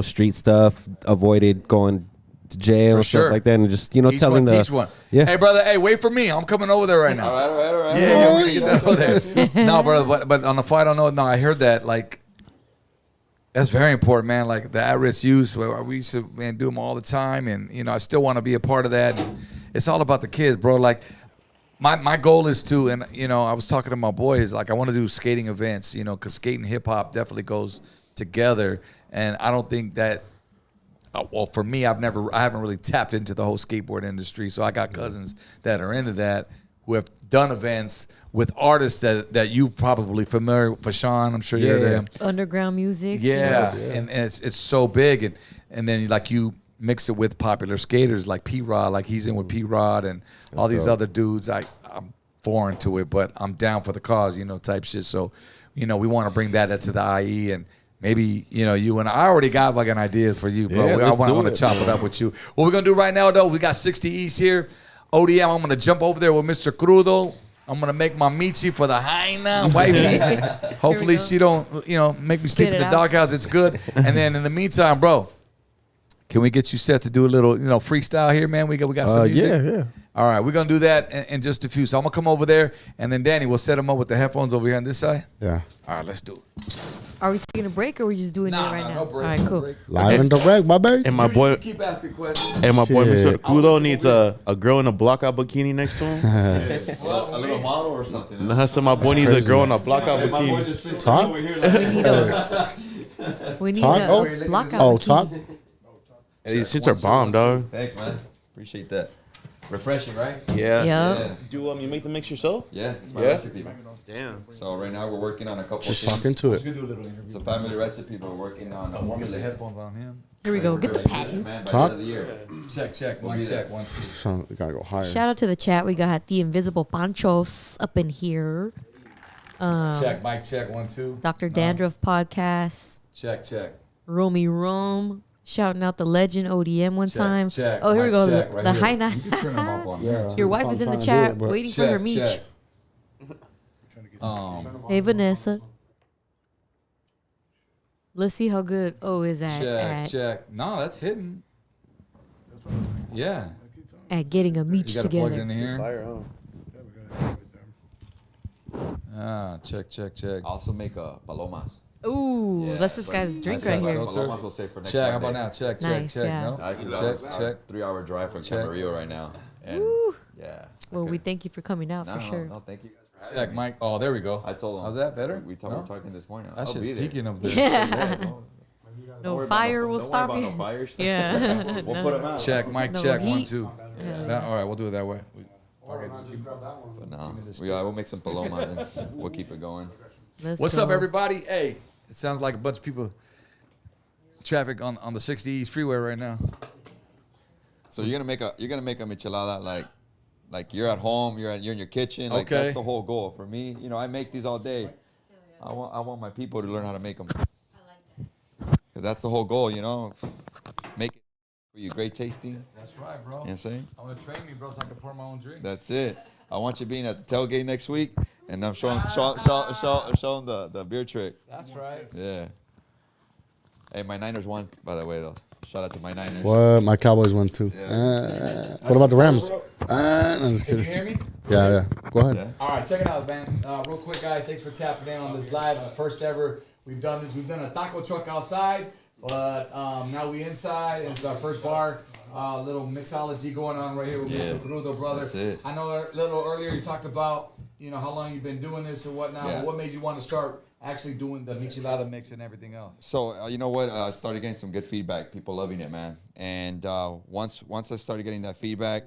street stuff, avoided going to jail
For
and
sure.
stuff like that, and just
Each
telling
one
the
teach one.
Yeah.
Hey, brother. Hey, wait for me. I'm coming over there right now.
All right.
Yeah, we're gonna get that over there. No, brother. But on the fight, I don't know. No, I heard that. Like, that's very important, man. Like the at-risk youth, we used to do them all the time, and I still want to be a part of that. It's all about the kids, bro. Like, my goal is to, and I was talking to my boys. Like, I want to do skating events, because skating and hip hop definitely goes together, and I don't think that. Well, for me, I haven't really tapped into the whole skateboard industry. So I got cousins that are into that who have done events with artists that you probably familiar with. Fashawn, I'm sure you're there.
Underground music.
Yeah, and it's so big, and then like you mix it with popular skaters like P-Rod, like he's in with P-Rod and all these other dudes. I'm foreign to it, but I'm down for the cause, type shit. So, we want to bring that to the IE and. Maybe, you and I already got like an idea for you, bro.
Yeah,
I
let's
want
do
to
it.
chop it up with you. What we're going to do right now, though, we got 60 East here. ODM, I'm going to jump over there with Mr. Crudo. I'm going to make my Michi for the Jaina wifey. Hopefully she don't, make me sleep
Spit
in
it
the
out.
doghouse. It's good. And then in the meantime, bro, can we get you set to do a little, freestyle here, man? We got some music.
yeah.
All right, we're going to do that in just a few. So I'm going to come over there, and then Danny, we'll set him up with the headphones over here on this side.
Yeah.
All right, let's do it.
Are we taking a break or are we just doing it right now?
no break,
All right,
no
cool.
break.
Live and direct, my baby.
And my boy,
Keep asking questions.
Mr.
Shit.
Kudo needs a girl in a blockout bikini next to him.
A little model or something.
So my boy needs a girl in a blockout
Hey, my boy
bikini.
just fits
Talk?
over here. Like,
We need
Talk?
a
Oh.
blockout.
Oh,
bikini.
talk.
Hey, these shits are bomb, dog.
Thanks, man. Appreciate that. Refreshing, right?
Yeah.
Yeah.
Do you make the mix yourself?
Yeah, it's my
Yeah?
recipe.
Damn.
So right now we're working on a couple
Just
things.
talking to it.
Do a little interview.
It's a family recipe, but we're working on a
Get the
formula.
headphones on him.
Here we go. Get the patent.
Man, by
Talk.
the end of the year.
Check.
We'll be
Mic
there.
check. 1, 2.
Son, we gotta go higher.
Shout out to the chat. We got the Invisible Panchos up in here.
Check. Mic check. 1, 2.
Dr. Dandruff Podcast.
Check.
Romy Rome. Shouting out the legend ODM one time.
Check.
Oh, here we
Mic
go.
check
The
right
high
here.
night.
You can turn them up on
Yeah.
Your wife is in the
I'm trying to
chat
do it, but-
waiting for her meech.
Check.
Hey, Vanessa. Let's see how good O is
Check. No, that's hidden. Yeah.
at getting a meech
You got to plug it
together.
in here.
Fire, huh?
Check.
I also make palomas.
Ooh,
Yeah,
that's this
but
guy's drink
I
right
said
here.
Palomas will say for next
Check. How
Monday.
about now? Check.
Nice,
Check.
yeah.
No.
I can
Check.
3-hour drive from
Check.
Camarillo right now. And yeah.
Well, we thank you for coming out
No,
for sure.
No, thank you guys for having
Check.
me.
Mike. Oh, there we go.
I told him.
How's that better?
We
No?
were talking this morning.
That's
I'll
just
be there.
peeking up there.
Yeah.
Don't
No
worry about
fire will
don't
stop
worry
you.
about no fires.
Yeah.
We'll put them out.
Check. Mic
No
check. 1,
heat.
2. All right, we'll do it that way. Fuck it, just keep-
But no, we'll make some palomas and we'll keep it going.
Let's
What's
go.
up, everybody? Hey, it sounds like a bunch of people. Traffic on the 60 East Freeway right now.
So you're gonna make a michelada like you're at home, you're in your kitchen. Like
Okay.
that's the whole goal for me. I make these all day. I want my people to learn how to make them. Cause that's the whole goal, Make it for you great tasting.
That's right, bro.
You know what I'm saying?
I'm gonna train me, bro, so I can pour my own drink.
That's it. I want you being at the tailgate next week, and I'm showing the beer trick.
That's right.
Yeah. Hey, my Niners won, by the way, though. Shout out to my Niners.
What? My Cowboys won too. What about the Rams? No, just
Can you
kidding.
hear me?
Yeah. Go ahead.
Yeah.
All right, check it out, man. Real quick, guys, thanks for tapping in on this live. First ever we've done this. We've done a taco truck outside, but now we inside. It's our first bar. Little mixology going on right here with
Yeah,
Mr. Crudo, brother.
that's it.
I know a little earlier you talked about how long you've been doing this and whatnot.
Yeah.
But what made you want to start actually doing the michelada mix and everything else?
So you know what? I started getting some good feedback. People loving it, man. And once I started getting that feedback,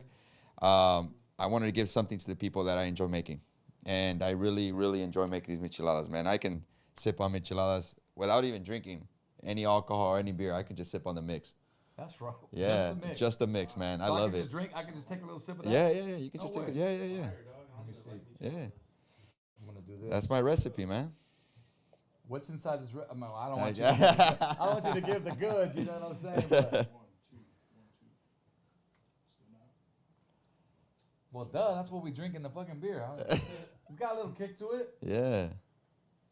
I wanted to give something to the people that I enjoy making. And I really, really enjoy making these micheladas, man. I can sip on micheladas without even drinking any alcohol or any beer. I can just sip on the mix.
That's right.
Yeah, just the mix, man.
So
I love
can
it.
Just drink. I can just take a little sip of that.
Yeah. You can
No
just take
way.
it. Yeah.
Let me see.
Yeah.
I'm gonna do this.
That's my recipe, man.
What's inside this? I don't want you. I don't want you to give the goods. You know what I'm saying? But, well, duh. That's what we drink in the fucking beer. It's got a little kick to it.
Yeah.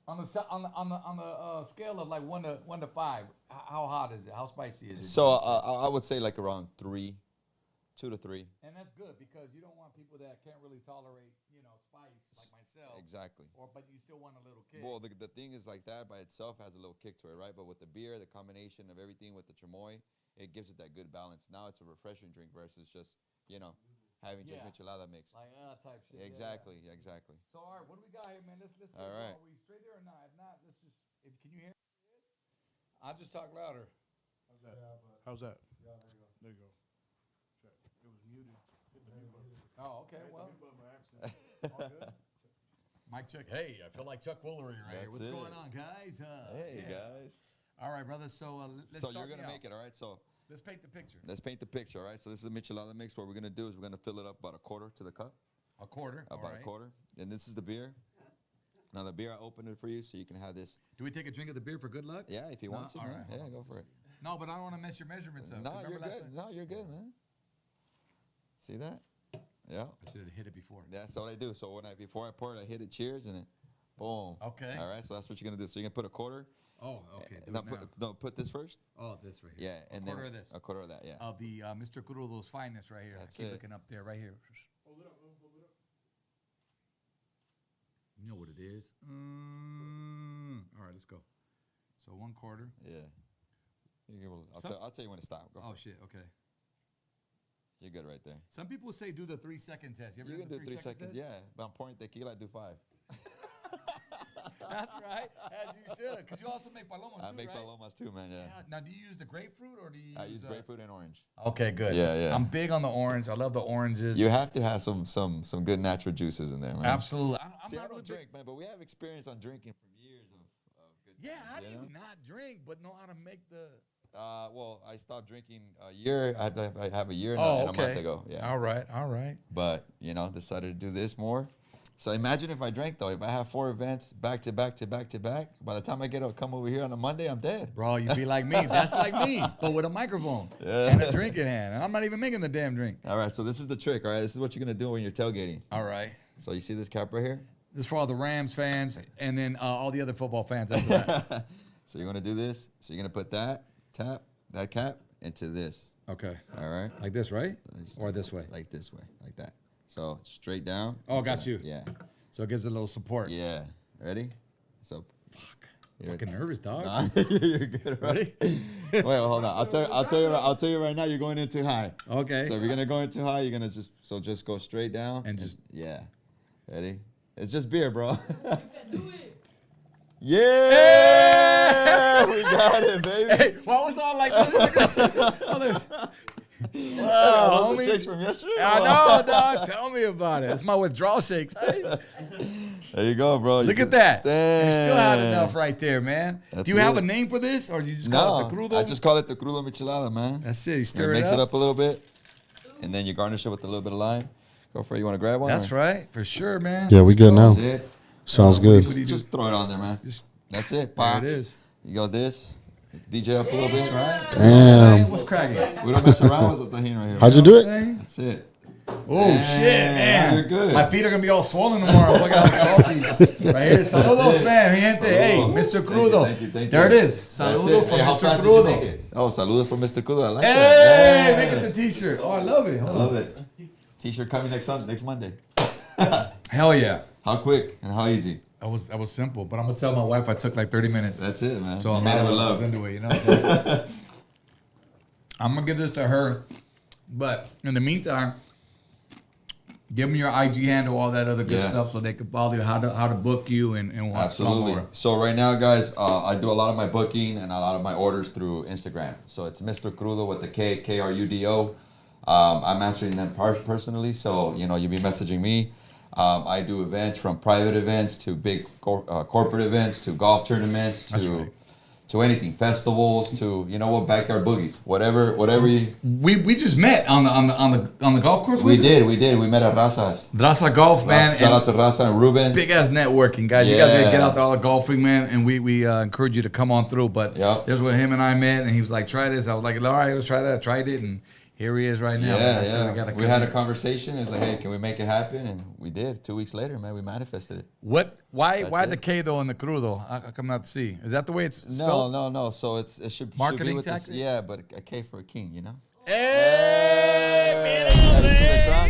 On the scale of like 1 to 5, how hot is it? How spicy is it?
So I would say like around 3, 2 to 3.
And that's good because you don't want people that can't really tolerate, spice like myself.
Exactly.
But you still want a little kick.
Well, the thing is like that by itself has a little kick to it, right? But with the beer, the combination of everything with the chamoy, it gives it that good balance. Now it's a refreshing drink versus just, having just michelada mix.
Like type shit.
Exactly, exactly.
So all right, what do we got here, man? Let's go.
All right.
Are we straight there or not? If not, let's just. Can you hear? I'll just talk louder.
How's that? How's that? Yeah, there you go. Check. It was muted. Hit the mute button.
Oh, okay. Well,
Mute button by accident. All good.
Mic check. Hey, I feel like Chuck Woolery right here.
That's
What's
it.
going on, guys?
Hey, guys.
All right, brother. So let's.
So you're going to make it, all right? So
let's paint the picture.
let's paint the picture, all right? So this is a michelada mix. What we're going to do is we're going to fill it up about a quarter to the cup.
A quarter.
About a quarter. And this is the beer. Now, the beer, I opened it for you so you can have this.
Do we take a drink of the beer for good luck?
Yeah, if you want to,
all
man.
right.
Yeah, go for it.
No, but I don't want to mess your measurements up.
No,
Remember
you're
last
good.
time?
No, you're good, man. See that? Yeah.
I should have hit it before.
That's what I do. So before I pour it, I hit it, cheers, and then boom.
Okay.
All right, so that's what you're going to do. So you're going to put a quarter.
Oh, okay. Do
No,
it now.
put this first.
Oh, this right here.
Yeah, and
quarter
then
of this.
a quarter of that, yeah.
Of the Mr. Crudo's finest right here.
That's
I keep
it.
looking up there, right here.
Hold it up. Hold it up.
You know what it is. All right, let's go. So 1 quarter.
Yeah. I'll tell you when to stop. Go
Oh,
for it.
shit. Okay.
You're good right there.
Some people say do the 3-second test. You ever
You
done
can
the
do 3
3
seconds, yeah. But I'm pouring tequila, I do 5.
That's right, as you should. Because you also make palomas
I
too,
make
right?
palomas too, man, yeah.
Now, do you use the grapefruit or do you
I use grapefruit and orange.
Okay, good.
Yeah, yeah.
I'm big on the orange. I love the oranges.
You have to have some good natural juices in there, man.
Absolutely.
See, I
not
don't
a big-
drink, man, but we have experience on drinking from years of good
Yeah,
times,
how do
you
you
know?
not drink but know how to make the...
Well, I stopped drinking a year. I have a year and
Oh,
a
okay.
month ago. Yeah.
All right.
But, decided to do this more. So imagine if I drank, though. If I have 4 events back to back to back to back, by the time I come over here on a Monday, I'm dead.
Bro, you be like me. That's like me, but with a microphone and a drink in hand. And I'm not even making the damn drink.
All right, so this is the trick, all right? This is what you're going to do when you're tailgating.
All right.
So you see this cap right here?
This is for all the Rams fans and then all the other football fans after that.
So you're going to do this. So you're going to put that cap into this.
Okay.
All right?
Like this, right? Or this way?
Like this way, like that. So straight down.
Oh, got you.
Yeah.
So it gives it a little support.
Yeah. Ready? So
You're fucking nervous, dog.
Nah, you're good, right? Wait, hold on. I'll tell you right now. You're going in too high.
Okay.
So if you're gonna go in too high, you're gonna just go straight down
And just-
yeah. Ready? It's just beer, bro. Yeah, we got it, baby.
Hey, what was all like this?
Those the shakes from yesterday.
I know, dog. Tell me about it. It's my withdrawal shakes. Hey,
There you go, bro.
look at that.
Damn.
You still have enough right there, man.
That's
Do you have
it.
a name for this, or do you just call it the
No,
crudo?
I just call it the crudo michelada, man.
That's it. You
You
stir
mix
it
it
up.
up a little bit, and then you garnish it with a little bit of lime. Go for it. You want to grab one?
That's
or?
right, for sure, man.
Yeah, we good now.
That's it.
Sounds good.
Just throw it on there, man.
Just-
That's it.
There
Pop.
it is.
You go this. DJ up a little bit.
Right?
Damn.
What's cracking?
We don't mess around with the tahini right here.
How'd you do it?
That's it.
Oh shit, man!
You're good.
My feet are gonna be all swollen tomorrow. Look how salty. Right here, saludos, man, mi gente. Hey, Mr. Crudo.
Thank you.
There it is.
That's
Saludo
it.
from
Hey, how
Mr.
fast did you make
Crudo.
it? Oh, saludos from Mr. Crudo. I like
Hey,
that.
make it the T-shirt. Oh, I love it. Hold on.
Love it. T-shirt coming next Monday.
Hell yeah.
How quick and how easy.
That was simple, but I'm gonna tell my wife I took like 30 minutes.
That's it, man.
So
You
I'm
made it with
was
love.
into it, you know. I'm gonna give this to her, but in the meantime, give me your IG handle, all that other good
Yeah.
stuff, so they can follow you, how to book you and watch
Absolutely.
more.
So right now, guys, I do a lot of my booking and a lot of my orders through Instagram. So it's Mr. Crudo with the K, Krudo. I'm answering them personally, so you'll be messaging me. I do events from private events to big corporate events to golf tournaments
That's
to
right.
to anything, festivals, to backyard boogies, whatever you.
We just met on the golf course.
We did. We met at Razas.
Raza Golf, man.
Shout out to Raza and Ruben.
Big ass networking, guys. You guys gotta get out there all the golfing, man. And we encourage you to come on through. But there's where him and I met, and he was like, "Try this." I was like, "All right, let's try that." I tried it, and here he is right now.
We had a conversation. It's like, hey, can we make it happen? And we did. 2 weeks later, man, we manifested it.
Why the K though and the crudo? How come not the C? Is that the way it's spelled?
No. So it should
Marketing
be with
tactic?
but a K for a king,
Hey,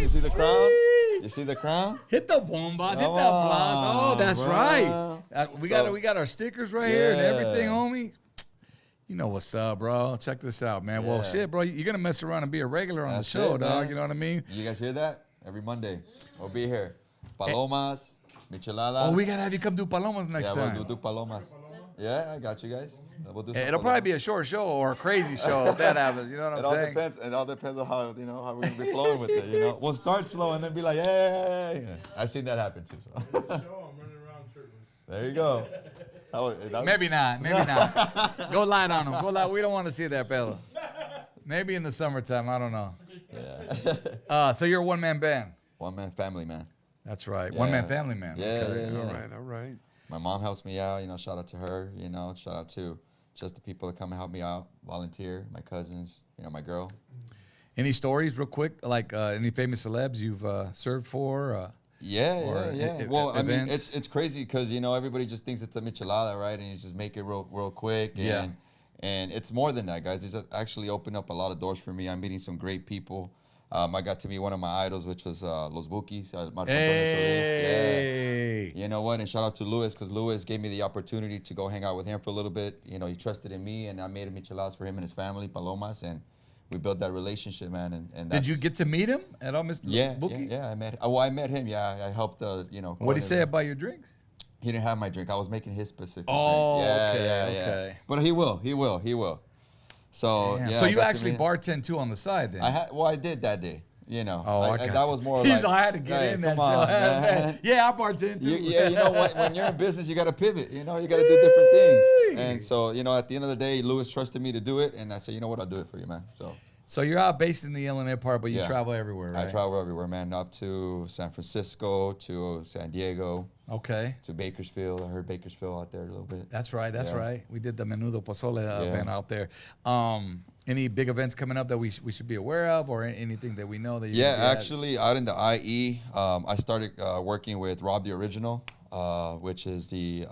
You see the crown? You see the crown?
Hit the bombas, hit the applause. Oh, that's right. We got our stickers right here and everything, homie. You know what's up, bro. Check this out, man. Well, shit, bro, you're going to mess around and be a regular on the show, dog. You know what I mean?
You guys hear that? Every Monday. We'll be here. Palomas, micheladas.
Oh, we got to have you come do Palomas next time.
We'll do Palomas. Yeah, I got you guys. We'll do
It'll probably be a short show or a crazy show if that happens. You know what I'm saying?
It all depends on how how we're going to be flowing with it, We'll start slow and then be like, hey. I've seen that happen, too. So. There you go.
Maybe not. Go light on them. Go light. We don't want to see that, fella. Maybe in the summertime. I don't know. Yeah. So you're a one-man band.
One-man family, man.
That's right. Yeah. One-man family, man.
Yeah,
okay.
Yeah.
All right.
My mom helps me out. Shout out to her. Shout out to just the people that come and help me out, volunteer, my cousins, my girl.
Any stories real quick? Like any famous celebs you've served for?
Yeah. Well, I mean, it's crazy because everybody just thinks it's a michelada, right? And you just make it real quick. And it's more than that, guys. It's actually opened up a lot of doors for me. I'm meeting some great people. I got to meet one of my idols, which was Los Bukis.
Hey.
You know what? And shout out to Luis because Luis gave me the opportunity to go hang out with him for a little bit. He trusted in me, and I made a micheladas for him and his family, Palomas, and we built that relationship, man. And
did you get to meet him at all, Mr. Bookie?
Yeah, I met him. I met him. Yeah, I helped. What
did he say about your drinks?
He didn't have my drink. I was making his specific drink.
Okay.
But he will. So
damn. So you actually bartend too on the side then?
I did that day. That was more
like I had to get in that show. I bartend too.
When you're in business, you got to pivot. You got to do different things. And so, at the end of the day, Louis trusted me to do it, and I said, you know what, I'll do it for you, man.
So you're out based in the Illinois part, but you travel everywhere, right?
I travel everywhere, man. Up to San Francisco, to San Diego.
Okay.
To Bakersfield. I heard Bakersfield out there a little bit.
That's right. We did the Menudo Pozole event out there. Any big events coming up that we should be aware of, or anything that we know that?
Actually, out in the IE, I started working with Rob the Original, which is the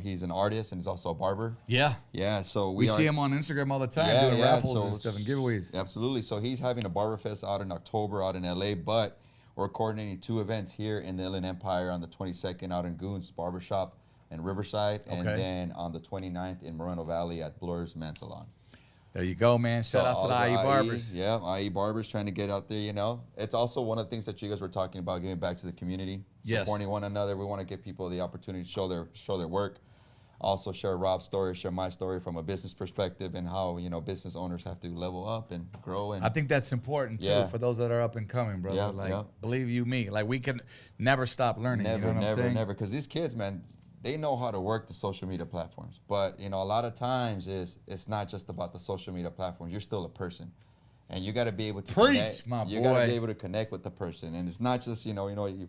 he's an artist and he's also a barber.
Yeah.
Yeah. So
we see him on Instagram all the time doing raffles and stuff and giveaways.
Absolutely. So he's having a barber fest out in October out in LA, but we're coordinating 2 events here in the Inland Empire on the 22nd out in Goons Barbershop in Riverside, and then on the 29th in Moreno Valley at Blur's Man Salon.
There you go, man. Shout out to the IE Barbers.
Yeah, IE Barbers trying to get out there, It's also one of the things that you guys were talking about, giving back to the community, supporting one another. We want to give people the opportunity to show their work. Also share Rob's story, share my story from a business perspective, and how, business owners have to level up and grow. And
I think that's important, too, for those that are up and coming, brother. Believe you me. We can never stop learning.
Never. Because these kids, man, they know how to work the social media platforms. But, a lot of times it's not just about the social media platforms. You're still a person. And you got to be able to connect.
My boy.
You got to be able to connect with the person. And it's not just, you're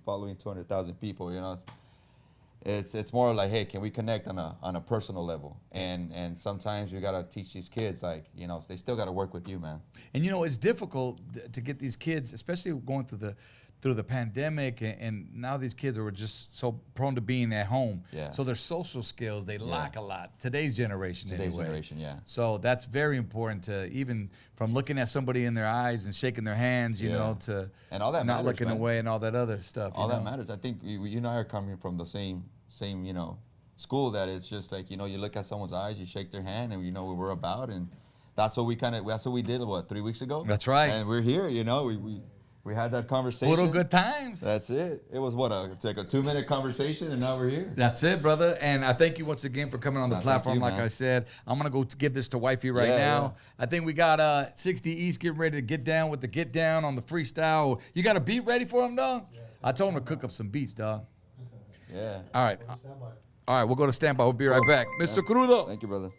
following 200,000 people, It's more like, hey, can we connect on a personal level? And sometimes you got to teach these kids, they still got to work with you, man.
And, it's difficult to get these kids, especially going through the pandemic, and now these kids are just so prone to being at home.
Yeah.
So their social skills, they lack a lot. Today's generation,
yeah.
So that's very important to, even from looking at somebody in their eyes and shaking their hands, to
and all that
not
matters,
looking
man.
away and all that other stuff.
All that matters. I think you and I are coming from the same school, that it's just like, you look at someone's eyes, you shake their hand, and what we're about, and that's what we did 3 weeks ago.
That's right.
And we're here, we had that conversation.
Little good times.
That's it. It was it's like a 2-minute conversation, and now we're here.
That's it, brother. And I thank you once again for coming on the platform. Like I said, I'm gonna go give this to wifey right now. Yeah. I think we got 60 East getting ready to get down with the get down on the freestyle. You got a beat ready for him, dog? Yeah. I told him to cook up some beats, dog.
Yeah.
All right. All right, we'll go to standby. We'll be right back. Mr. Crudo.
Thank you, brother.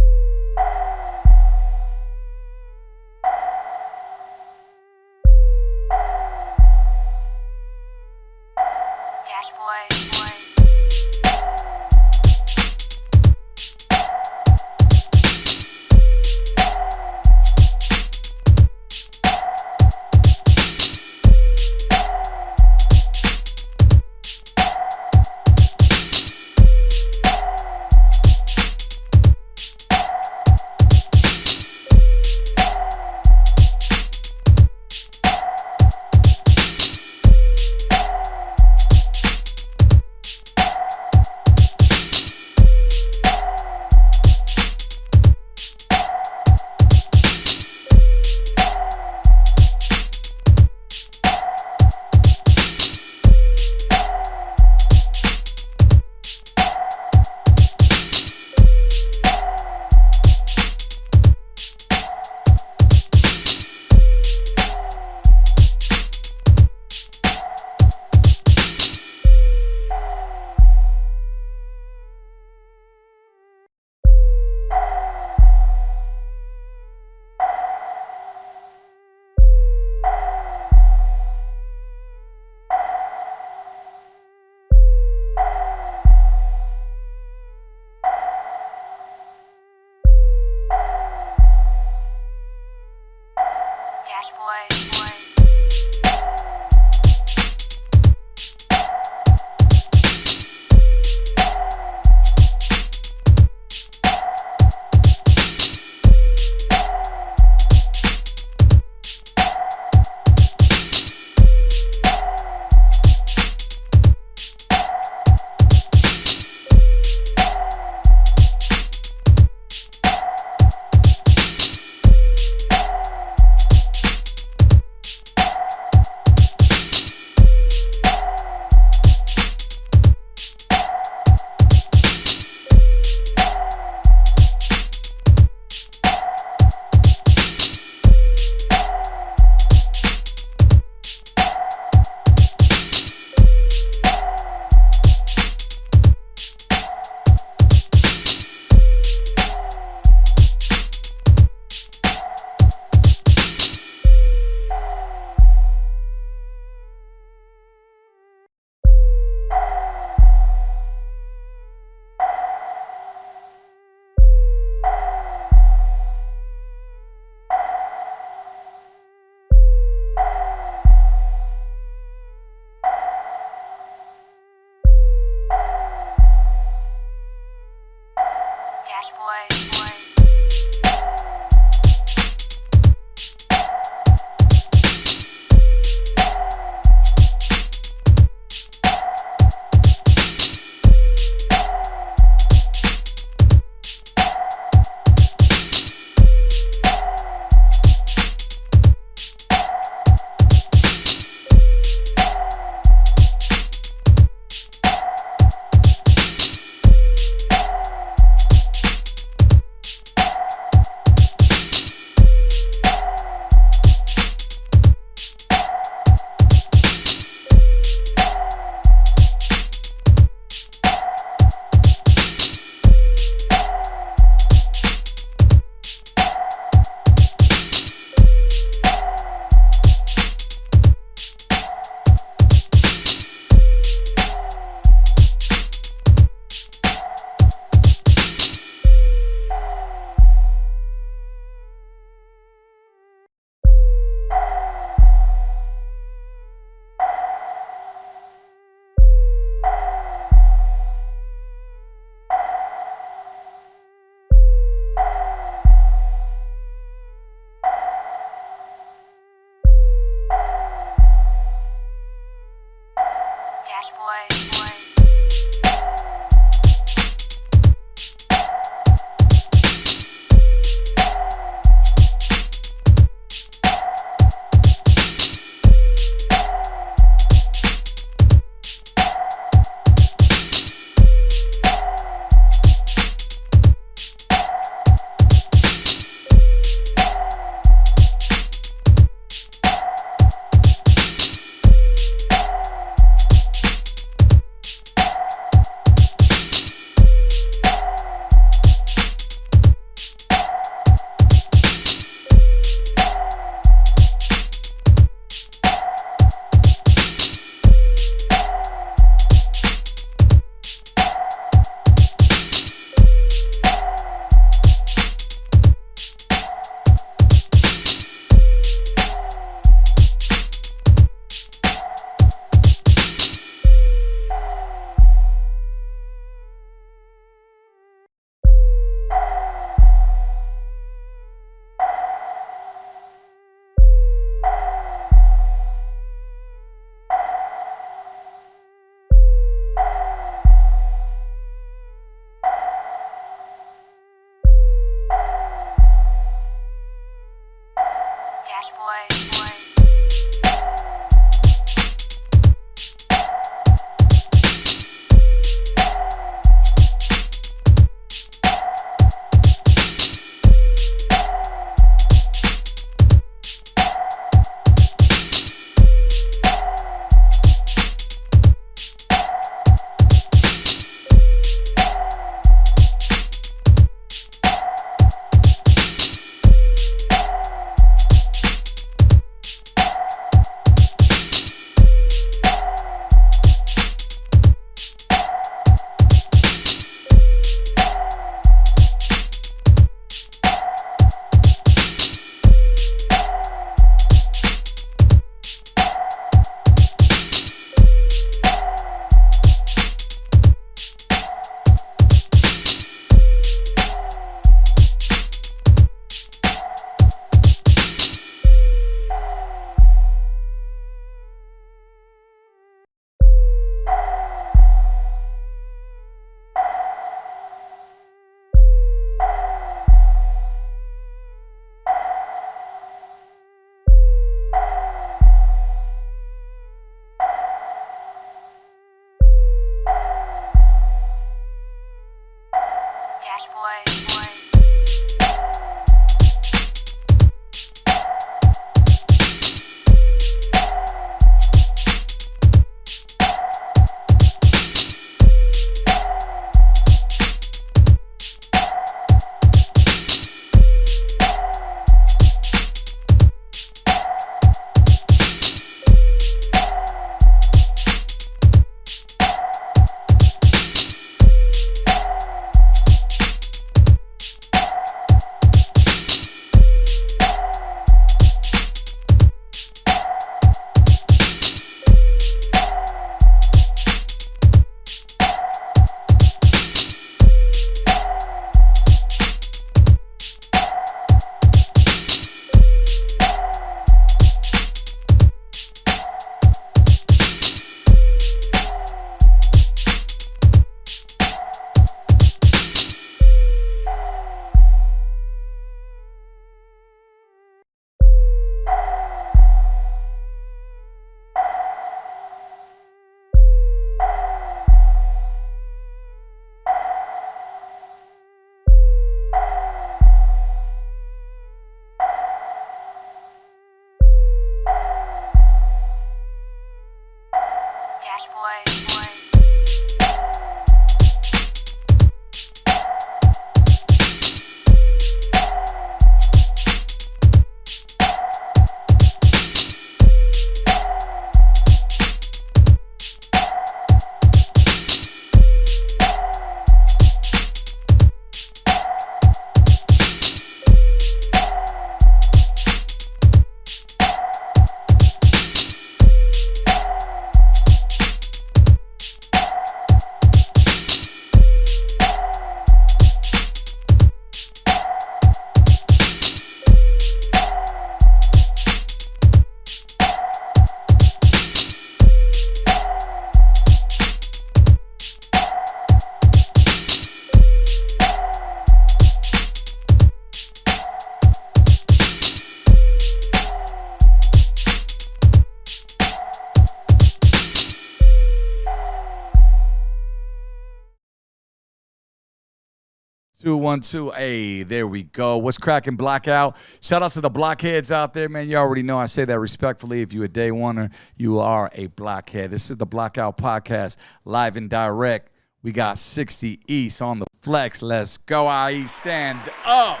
212. Hey, there we go. What's cracking, Blackout? Shout out to the blockheads out there, man. You already know I say that respectfully. If you're a day oneer, you are a blockhead. This is the Blackout Podcast, live and direct. We got 60 East on the flex. Let's go, IE. Stand up.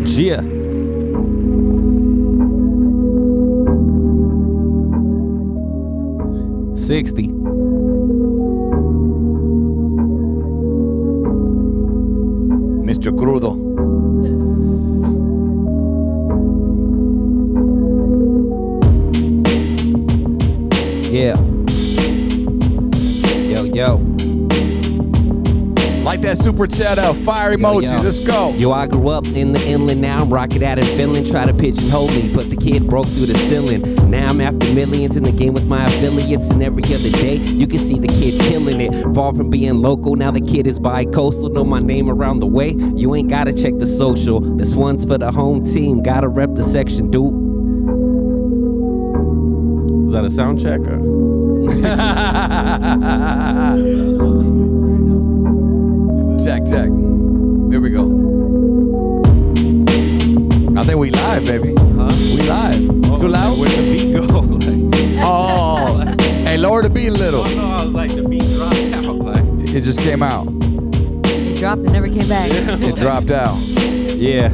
Yeah. $60.
Mr. Crudo.
Yeah. Yo.
Like that super chat up, fire emoji.
Yo.
Let's go.
Yo, I grew up in the inland, now I'm rocking out in Finland. Try to pigeonhole me, but the kid broke through the ceiling. Now I'm after millions in the game with my affiliates, and every other day you can see the kid killing it. Far from being local, now the kid is bi-coastal. Know my name around the way, you ain't gotta check the social. This one's for the home team, gotta rep the section, dude. Is that a sound check or?
Check. Here we go. I think we live, baby.
Huh?
We live. Too loud?
Where'd the beat go?
Oh. Hey, lower the beat a little.
Oh no, I was like, the beat dropped out. Like.
It just came out.
It dropped and never came back.
It dropped out.
Yeah.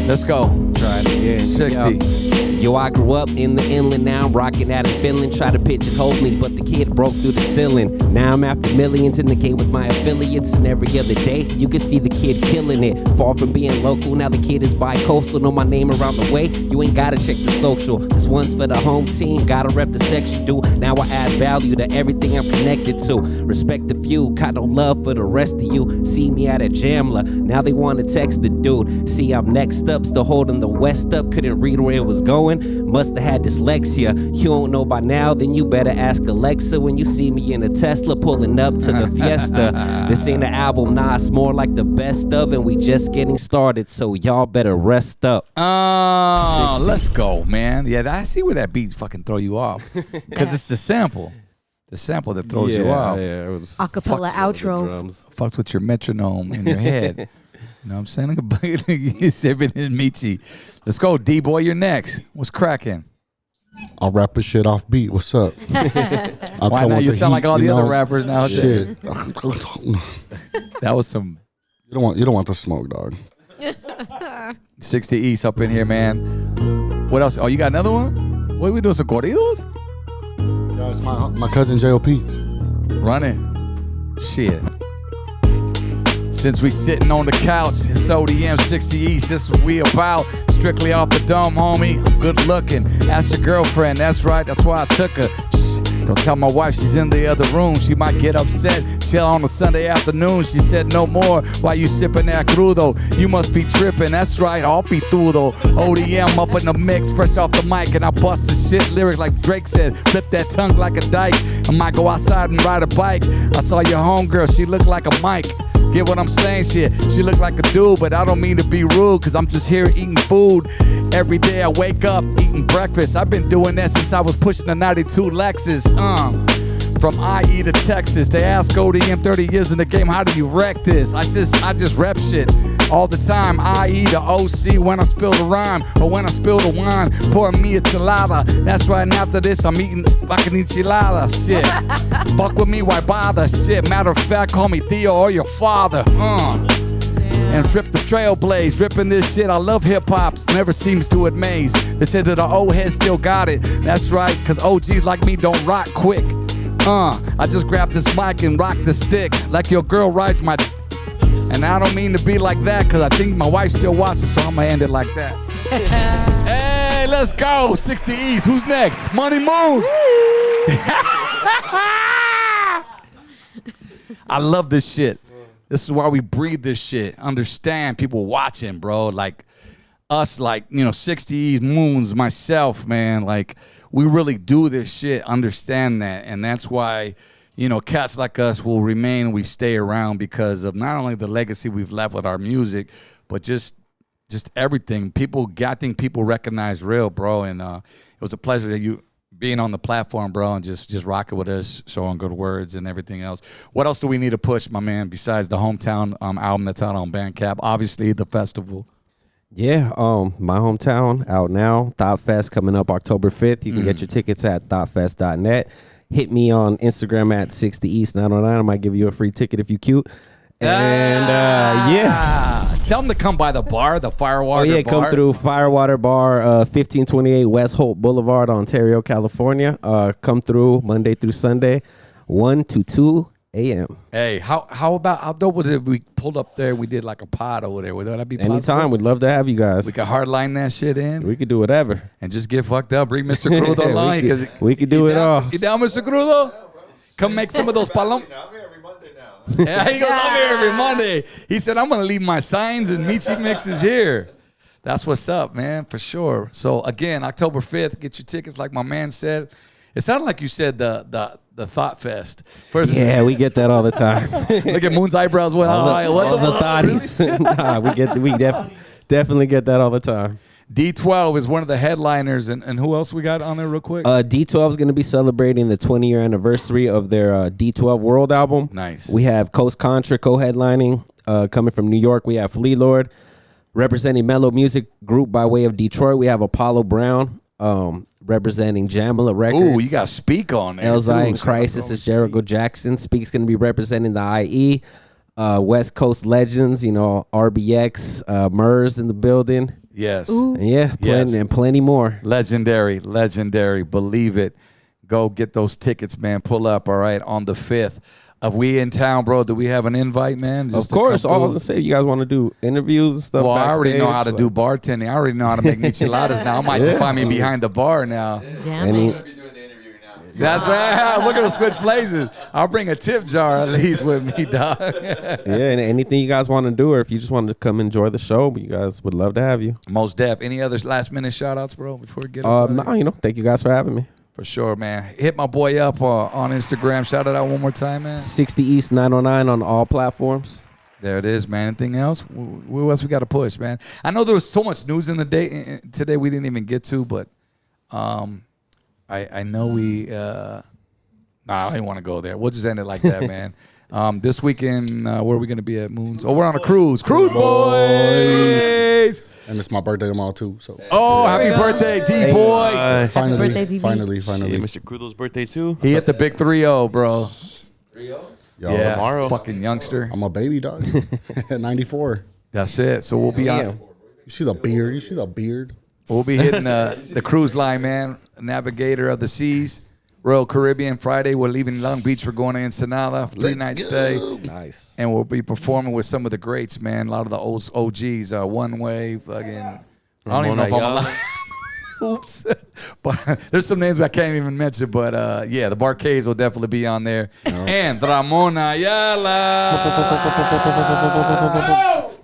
Let's go.
Try it again.
60.
Yo, I grew up in the inland, now I'm rocking out in Finland. Try to pigeonhole me, but the kid broke through the ceiling. Now I'm after millions in the game with my affiliates, and every other day you can see the kid killing it. Far from being local, now the kid is bi-coastal. Know my name around the way, you ain't gotta check the social. This one's for the home team, gotta rep the section, dude. Now I add value to everything I'm connected to. Respect the few, got no love for the rest of you. See me at a Jamla, now they wanna text the dude. See I'm next up, still holding the West up. Couldn't read where it was going. Must have had dyslexia. You don't know by now, then you better ask Alexa. When you see me in a Tesla pulling up to the Fiesta. This ain't an album, nah, it's more like the best of, and we just getting started, so y'all better rest up.
Oh, let's go, man. Yeah, I see where that beat fucking throw you off. Because it's the sample. The sample that throws you off.
Yeah, it was
Acapella outro.
Fucked with your metronome in your head. You know what I'm saying? You're sipping in Michi. Let's go, D-boy. You're next. What's cracking?
I'll rap this shit off beat. What's up?
Why now? You sound like all the other rappers nowadays.
Shit.
That was some
You don't want the smoke, dog.
60 East up in here, man. What else? Oh, you got another one? What are we doing? Some corridos?
Yeah, it's my cousin J.O.P.
Run it. Shit. Since we sitting on the couch, it's ODM 60 East. This is what we about. Strictly off the dome, homie. I'm good looking. Ask your girlfriend. That's right. That's why I took her. Shh. Don't tell my wife she's in the other room. She might get upset. Chill on a Sunday afternoon. She said no more. Why you sipping that crudo? You must be tripping. That's right. I'll be pitudo. ODM up in the mix. Fresh off the mic. And I bust the shit lyric like Drake said. Flip that tongue like a dyke. I might go outside and ride a bike. I saw your homegirl. She looked like a mic. Get what I'm saying? Shit, she look like a dude, but I don't mean to be rude, cause I'm just here eating food. Every day I wake up eating breakfast. I've been doing that since I was pushing the 92 Lexus. From IE to Texas. They ask ODM 30 years in the game, how do you wreck this? I just rep shit all the time. IE to OC when I spill the rhyme, or when I spill the wine, pour me a chelada. That's right, and after this I'm eating fucking enchilada. Shit. Fuck with me, why bother? Shit, matter of fact, call me Theo or your father. And Trip the Trailblaze, ripping this shit. I love hip-hop, never seems to amaze. They said that the old heads still got it. That's right, cause OGs like me don't rock quick. I just grab this mic and rock the stick like your girl rides my. And I don't mean to be like that, cause I think my wife still watches, so I'ma end it like that. Hey, let's go, 60 East. Who's next? Money Moons. I love this shit. This is why we breathe this shit. Understand people watching, bro. Like us, like, 60s, Moons, myself, man. Like, we really do this shit. Understand that. And that's why, cats like us will remain. We stay around because of not only the legacy we've left with our music, but just everything. I think people recognize real, bro. And it was a pleasure that you being on the platform, bro, and just rocking with us, showing good words and everything else. What else do we need to push, my man, besides the hometown album that's out on Bandcamp? Obviously, the festival.
Yeah, my hometown out now. THOPfest coming up October 5th. You can get your tickets at THOPfest.net. Hit me on Instagram at 60East909. I might give you a free ticket if you cute. And yeah.
Tell them to come by the bar, the Firewater
bar.
Bar.
Come through Firewater Bar, 1528 West Holt Boulevard, Ontario, California. Come through Monday through Sunday, 1 to 2 a.m.
Hey, how dope was it if we pulled up there, we did like a pod over there? Would that be possible?
Anytime. We'd love to have you guys.
We could hardline that shit in.
We could do whatever.
And just get fucked up. Bring Mr. Crudo along.
We could do it all.
You down, Mr. Crudo? Come make some of those palom. Yeah, he goes, I'm here every Monday. He said, I'm going to leave my signs and Michi Mixes here. That's what's up, man, for sure. So, again, October 5th, get your tickets like my man said. It sounded like you said the THOPfest. First,
yeah, we get that all the time.
Look at Moon's eyebrows. What
the thotties. Nah, we definitely get that all the time.
D12 is one of the headliners, and who else we got on there real quick?
D12 is going to be celebrating the 20-year anniversary of their D12 World album.
Nice.
We have Coast Contra co-headlining, coming from New York. We have Flea Lord representing Mellow Music Group by way of Detroit. We have Apollo Brown representing Jamila Records.
Ooh, you got Speak on there.
Elzai and Crisis is Jericho Jackson. Speak's going to be representing the IE. West Coast Legends, RBX, Murs in the building.
Yes.
Yeah, plenty more.
Legendary. Believe it. Go get those tickets, man. Pull up, all right, on the 5th. If we in town, bro, do we have an invite, man?
Of course. All I was going to say, you guys want to do interviews and stuff.
Well,
backstage?
I already know how to do bartending. I already know how to make micheladas now. I might just find me behind the bar now.
Damn it.
That's right. We're going to switch places. I'll bring a tip jar at least with me, dog.
Yeah, and anything you guys want to do, or if you just want to come enjoy the show, you guys would love to have you.
Most def. Any other last minute shout outs, bro, before we get
No, thank you guys for having me.
For sure, man. Hit my boy up on Instagram. Shout it out one more time, man.
60East909 on all platforms.
There it is, man. Anything else? What else we got to push, man? I know there was so much news in the day today we didn't even get to, but I know we. I don't want to go there. We'll just end it like that, man. This weekend, where are we going to be at Moons? Oh, we're on a cruise. Cruise boys!
And it's my birthday tomorrow, too. So.
Oh, happy birthday, D-boy.
Finally,
birthday, DB.
finally.
Yeah, Mr. Crudo's birthday, too.
He hit the big 3-0, bro.
3-0?
Yeah,
tomorrow.
Fucking youngster.
I'm a baby, dog. At 94.
That's it. So we'll be on.
You see the beard?
We'll be hitting the cruise line, man. Navigator of the seas. Royal Caribbean. Friday, we're leaving Long Beach. We're going to Ensenada. 3-night stay.
Nice.
And we'll be performing with some of the greats, man. A lot of the old OGs. One Way, fucking. I don't even know if I'm allowed. Oops. But there's some names I can't even mention. But yeah, the Barcades will definitely be on there. And Ramon Ayala.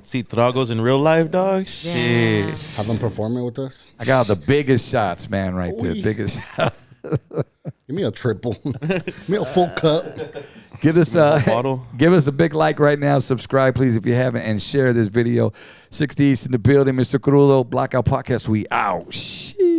See Tragos in real life, dog? Shit.
Have them performing with us?
I got the biggest shots, man, right there. Biggest shots.
Give me a triple. Give me a full cup.
Give us
Bottle.
give us a big like right now. Subscribe, please, if you haven't, and share this video. 60 East in the building. Mr. Crudo, Blackout Podcast. We out. Shit.